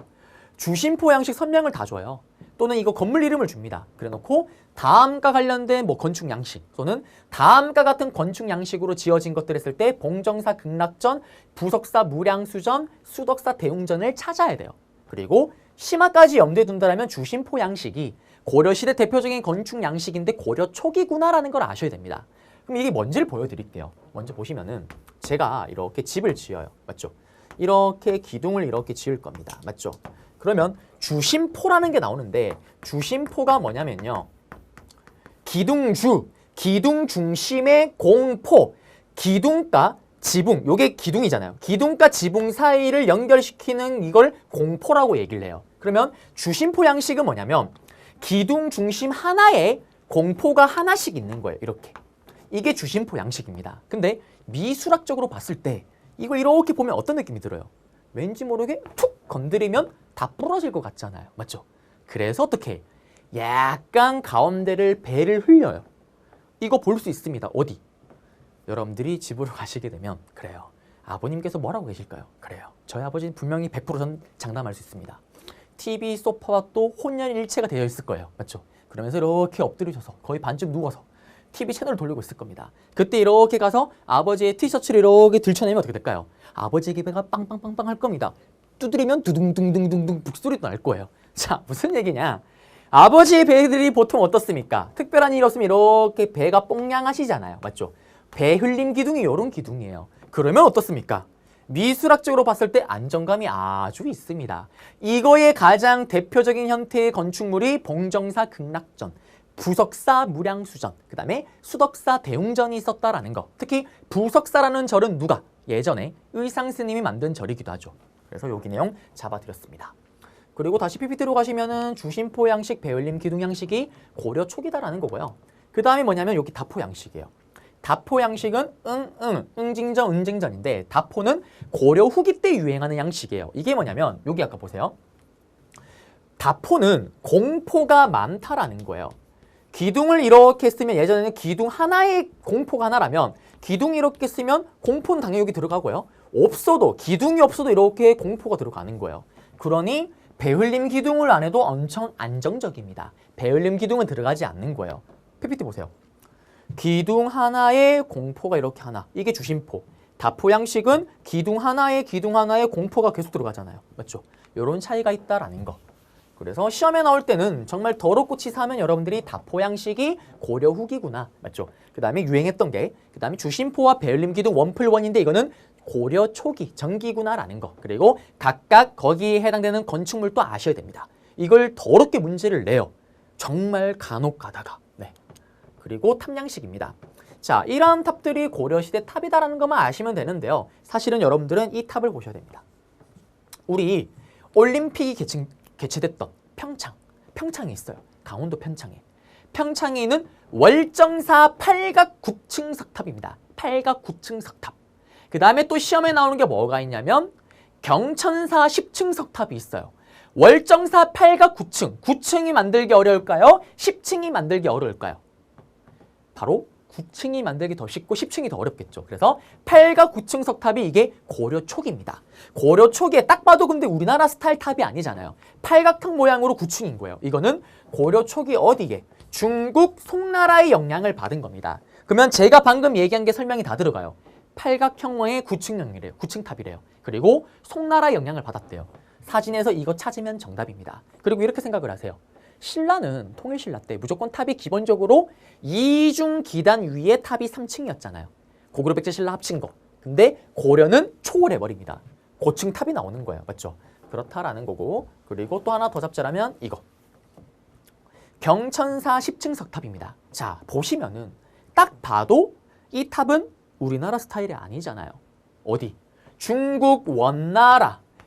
주심포 양식 선명을 다 줘요. 또는 이거 건물 이름을 줍니다. 그래놓고 다음과 관련된 뭐 건축 양식 또는 다음과 같은 건축 양식으로 지어진 것들 했을 때 봉정사 극락전, 부석사 무량수전, 수덕사 대웅전을 찾아야 돼요. 그리고 심화까지 염두에 둔다면 주심포 양식이 고려시대 대표적인 건축 양식인데 고려 초기구나라는 걸 아셔야 됩니다. 그럼 이게 뭔지를 보여드릴게요. 먼저 보시면은 제가 이렇게 집을 지어요. 맞죠? 이렇게 기둥을 이렇게 지을 겁니다. 맞죠? 그러면 주심포라는 게 나오는데 주심포가 뭐냐면요. 기둥 중심의 공포, 기둥과 지붕, 요게 기둥이잖아요. 기둥과 지붕 사이를 연결시키는 이걸 공포라고 얘기를 해요. 그러면 주심포 양식은 뭐냐면 기둥 중심 하나에 공포가 하나씩 있는 거예요. 이렇게. 이게 주심포 양식입니다. 근데 미술학적으로 봤을 때 이걸 이렇게 보면 어떤 느낌이 들어요? 왠지 모르게 툭 건드리면 다 부러질 것 같잖아요. 맞죠? 그래서 어떻게? 약간 가운데를 배를 흘려요. 이거 볼 수 있습니다. 어디? 여러분들이 집으로 가시게 되면 그래요. 아버님께서 뭐라고 계실까요? 그래요. 저희 아버지는 분명히 100% 장담할 수 있습니다. TV 소파와 또 혼연일체가 되어 있을 거예요. 맞죠? 그러면서 이렇게 엎드려져서 거의 반쯤 누워서 TV 채널을 돌리고 있을 겁니다. 그때 이렇게 가서 아버지의 티셔츠를 이렇게 들춰내면 어떻게 될까요? 아버지의 배가 빵빵빵빵 할 겁니다. 두드리면 두둥둥둥둥둥 북소리도 날 거예요. 자, 무슨 얘기냐? 아버지의 배들이 보통 어떻습니까? 특별한 일이 없으면 이렇게 배가 뽕냥하시잖아요. 맞죠? 배 흘림 기둥이 이런 기둥이에요. 그러면 어떻습니까? 미술학적으로 봤을 때 안정감이 아주 있습니다. 이거의 가장 대표적인 형태의 건축물이 봉정사 극락전, 부석사 무량수전, 그 다음에 수덕사 대웅전이 있었다라는 거. 특히 부석사라는 절은 누가? 예전에 의상스님이 만든 절이기도 하죠. 그래서 여기 내용 잡아드렸습니다. 그리고 다시 PPT로 가시면은 주심포 양식, 배울림 기둥 양식이 고려 초기다라는 거고요. 그 다음에 뭐냐면 여기 다포 양식이에요. 다포 양식은 응징전, 은징전인데 다포는 고려 후기 때 유행하는 양식이에요. 이게 뭐냐면 여기 아까 보세요. 다포는 공포가 많다라는 거예요. 기둥을 이렇게 쓰면 예전에는 기둥 하나에 공포가 하나라면 기둥이 이렇게 쓰면 공포는 당연히 여기 들어가고요. 없어도 기둥이 없어도 이렇게 공포가 들어가는 거예요. 그러니 배흘림 기둥을 안 해도 엄청 안정적입니다. 배흘림 기둥은 들어가지 않는 거예요. PPT 보세요. 기둥 하나에 공포가 이렇게 하나. 이게 주심포. 다포 양식은 기둥 하나에 공포가 계속 들어가잖아요. 맞죠? 이런 차이가 있다라는 거. 그래서 시험에 나올 때는 정말 더럽고 치사하면 여러분들이 다포 양식이 고려 후기구나. 맞죠? 그 다음에 유행했던 게 그 다음에 주심포와 배울림 기둥 원플원인데 이거는 고려 초기 전기구나라는 거. 그리고 각각 거기에 해당되는 건축물도 아셔야 됩니다. 이걸 더럽게 문제를 내요. 정말 간혹 가다가. 네. 그리고 탑 양식입니다. 자, 이러한 탑들이 고려시대 탑이다라는 것만 아시면 되는데요. 사실은 여러분들은 이 탑을 보셔야 됩니다. 우리 올림픽이 개최됐던 평창에 있어요. 강원도 평창에. 평창에 있는 월정사 8각 9층 석탑입니다. 8각 9층 석탑. 그 다음에 또 시험에 나오는 게 뭐가 있냐면 경천사 10층 석탑이 있어요. 월정사 8각 9층. 9층이 만들기 어려울까요? 10층이 만들기 어려울까요? 바로 9층이 만들기 더 쉽고 10층이 더 어렵겠죠. 그래서 8각 9층 석탑이 이게 고려 초기입니다. 고려 초기에 딱 봐도 근데 우리나라 스타일 탑이 아니잖아요. 팔각형 모양으로 9층인 거예요. 이거는 고려 초기 어디에? 중국 송나라의 영향을 받은 겁니다. 그러면 제가 방금 얘기한 게 설명이 다 들어가요. 팔각형의 9층형이래요. 9층 탑이래요. 그리고 송나라 영향을 받았대요. 사진에서 이거 찾으면 정답입니다. 그리고 이렇게 생각을 하세요. 신라는 통일신라 때 무조건 탑이 기본적으로 이중 기단 위에 탑이 3층이었잖아요. 고구려 백제 신라 합친 거. 근데 고려는 초월해버립니다. 고층 탑이 나오는 거예요. 맞죠? 그렇다라는 거고. 그리고 또 하나 더 잡자라면 이거. 경천사 10층 석탑입니다. 자, 보시면은 딱 봐도 이 탑은 우리나라 스타일이 아니잖아요. 어디? 중국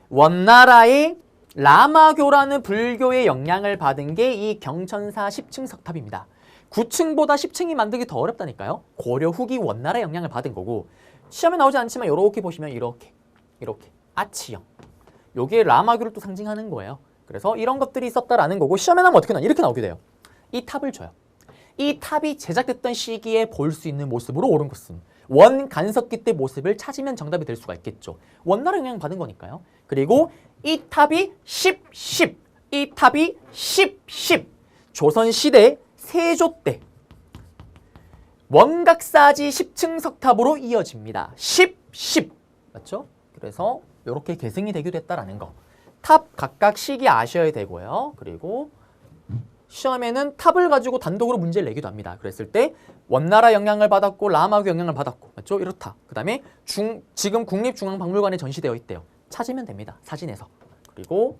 원나라의 라마교라는 불교의 영향을 받은 게 이 경천사 10층 석탑입니다. 9층보다 10층이 만들기 더 어렵다니까요. 고려 후기 원나라 영향을 받은 거고 시험에 나오지 않지만 이렇게 보시면 이렇게 아치형. 요게 라마교를 또 상징하는 거예요. 그래서 이런 것들이 있었다라는 거고 시험에 나오면 어떻게 이렇게 나오게 돼요. 이 탑을 줘요. 이 탑이 제작됐던 시기에 볼 수 있는 모습으로 옳은 것은 원간석기 때 모습을 찾으면 정답이 될 수가 있겠죠. 원나라 영향 받은 거니까요. 그리고 이 탑이 10. 이 탑이 10. 조선시대 세조 때 원각사지 10층 석탑으로 이어집니다. 10. 맞죠? 그래서 이렇게 계승이 되기도 했다라는 거. 탑 각각 시기 아셔야 되고요. 그리고 시험에는 탑을 가지고 단독으로 문제를 내기도 합니다. 그랬을 때 원나라 영향을 받았고 라마교 영향을 받았고 맞죠? 이렇다. 그 다음에 지금 국립중앙박물관에 전시되어 있대요. 찾으면 됩니다. 사진에서. 그리고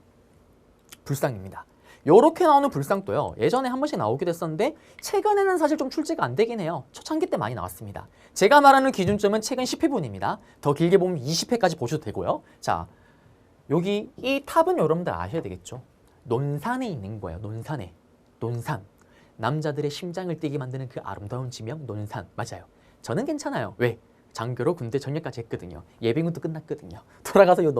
불상입니다. 요렇게 나오는 불상도요. 예전에 한 번씩 나오기도 했었는데 최근에는 사실 좀 출제가 안 되긴 해요. 초창기 때 많이 나왔습니다. 제가 말하는 기준점은 최근 10회분입니다. 더 길게 보면 20회까지 보셔도 되고요. 자, 여기 이 탑은 여러분들 아셔야 되겠죠. 논산에 있는 거예요. 논산. 남자들의 심장을 뛰게 만드는 그 아름다운 지명 논산. 맞아요. 저는 괜찮아요. 왜? 장교로 군대 전역까지 했거든요. 예비군도 끝났거든요. 돌아가서 요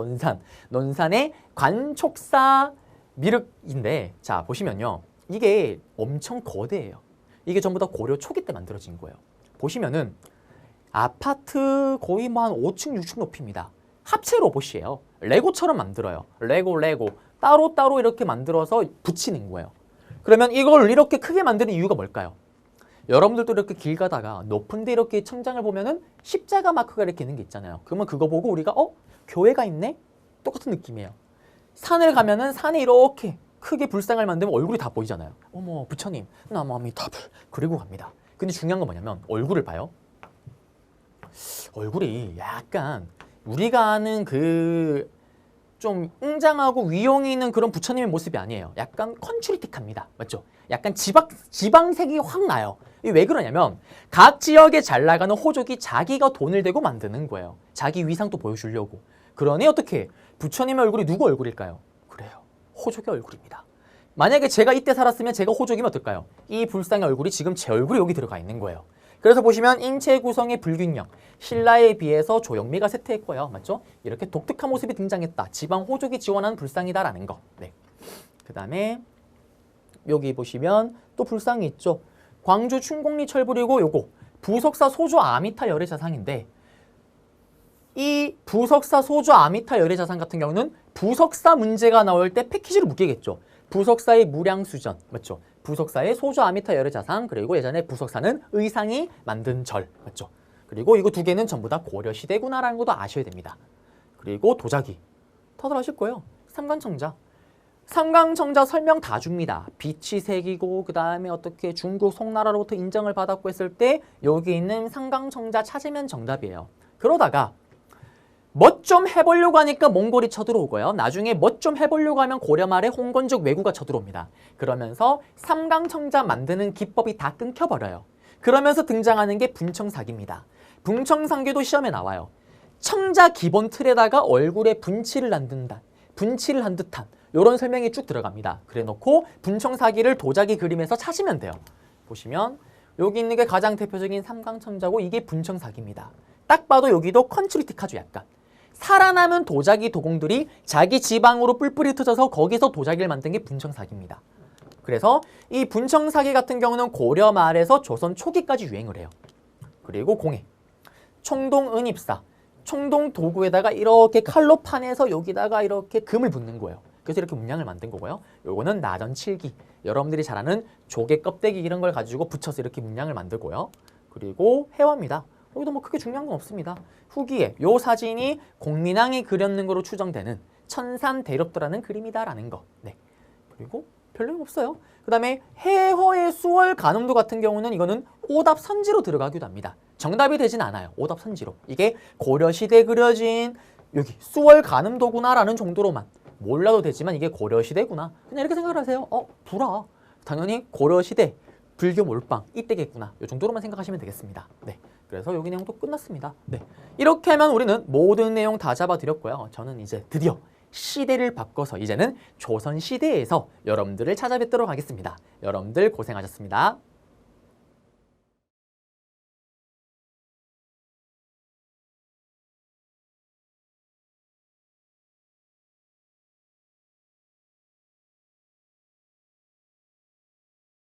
논산의 관촉사 미륵인데 자 보시면요. 이게 엄청 거대해요. 이게 전부 다 고려 초기 때 만들어진 거예요. 보시면은 아파트 거의 뭐 한 5층, 6층 높이입니다. 합체 로봇이에요. 레고처럼 만들어요. 레고 따로 이렇게 만들어서 붙이는 거예요. 그러면 이걸 이렇게 크게 만드는 이유가 뭘까요? 여러분들도 이렇게 길 가다가 높은데 이렇게 천장을 보면은 십자가 마크가 이렇게 있는 게 있잖아요. 그러면 그거 보고 우리가 교회가 있네? 똑같은 느낌이에요. 산을 가면은 산에 이렇게 크게 불상을 만들면 얼굴이 다 보이잖아요. 어머 부처님 나무아미타불 그리고 갑니다. 근데 중요한 건 뭐냐면 얼굴을 봐요. 얼굴이 약간 우리가 아는 그 좀 웅장하고 위용이 있는 그런 부처님의 모습이 아니에요. 약간 컨츄리틱합니다. 맞죠? 약간 지방색이 확 나요. 이게 왜 그러냐면 각 지역에 잘 나가는 호족이 자기가 돈을 대고 만드는 거예요. 자기 위상도 보여주려고. 그러니 어떻게 부처님의 얼굴이 누구 얼굴일까요? 그래요. 호족의 얼굴입니다. 만약에 제가 이때 살았으면 제가 호족이면 어떨까요? 이 불상의 얼굴이 지금 제 얼굴이 여기 들어가 있는 거예요. 그래서 보시면 인체 구성의 불균형, 신라에 비해서 조영미가 쇠퇴했고요. 맞죠? 이렇게 독특한 모습이 등장했다. 지방 호족이 지원한 불상이다라는 거. 네. 그 다음에 여기 보시면 또 불상이 있죠. 광주 춘곡리 철불이고 요거 부석사 소주 아미타 열애자상인데 이 부석사 소주 아미타 열애자상 같은 경우는 부석사 문제가 나올 때 패키지로 묶이겠죠. 부석사의 무량수전, 맞죠? 부석사의 소주 아미타 열애자상, 그리고 예전에 부석사는 의상이 만든 절, 맞죠? 그리고 이거 두 개는 전부 다 고려시대구나라는 것도 아셔야 됩니다. 그리고 도자기, 다들 아실 거예요. 삼강청자. 삼강청자 설명 다 줍니다. 빛이 색이고 그 다음에 어떻게 중국 송나라로부터 인정을 받았고 했을 때 여기 있는 삼강청자 찾으면 정답이에요. 그러다가 뭐 좀 해보려고 하니까 몽골이 쳐들어오고요. 나중에 뭐 좀 해보려고 하면 고려 말에 홍건적 왜구가 쳐들어옵니다. 그러면서 삼강청자 만드는 기법이 다 끊겨버려요. 그러면서 등장하는 게 분청사기입니다. 분청사기도 시험에 나와요. 청자 기본 틀에다가 얼굴에 분칠을 한 듯한 이런 설명이 쭉 들어갑니다. 그래놓고 분청사기를 도자기 그림에서 찾으면 돼요. 보시면 여기 있는 게 가장 대표적인 삼강청자고 이게 분청사기입니다. 딱 봐도 여기도 컨츄리티카죠 약간. 살아남은 도자기 도공들이 자기 지방으로 뿔뿔이 흩어져서 거기서 도자기를 만든 게 분청사기입니다. 그래서 이 분청사기 같은 경우는 고려 말에서 조선 초기까지 유행을 해요. 그리고 공예, 총동은입사, 총동 도구에다가 이렇게 칼로 파내서 여기다가 이렇게 금을 붓는 거예요. 그래서 이렇게 문양을 만든 거고요. 요거는 나전칠기, 여러분들이 잘 아는 조개 껍데기 이런 걸 가지고 붙여서 이렇게 문양을 만들고요. 그리고 해화입니다. 여기도 뭐 크게 중요한 건 없습니다. 후기에 요 사진이 공민왕이 그렸는 거로 추정되는 천산대렵도라는 그림이다라는 거. 네. 그리고 별로 없어요. 그 다음에 해허의 수월 간음도 같은 경우는 이거는 오답 선지로 들어가기도 합니다. 정답이 되진 않아요. 오답 선지로. 이게 고려시대에 그려진 여기 수월 간음도구나라는 정도로만 몰라도 되지만 이게 고려시대구나. 그냥 이렇게 생각을 하세요. 불화. 당연히 고려시대 불교 몰빵 이때겠구나. 이 정도로만 생각하시면 되겠습니다. 네. 그래서 여기 내용도 끝났습니다. 네. 이렇게 하면 우리는 모든 내용 다 잡아드렸고요. 저는 이제 드디어 시대를 바꿔서 이제는 조선시대에서 여러분들을 찾아뵙도록 하겠습니다. 여러분들 고생하셨습니다.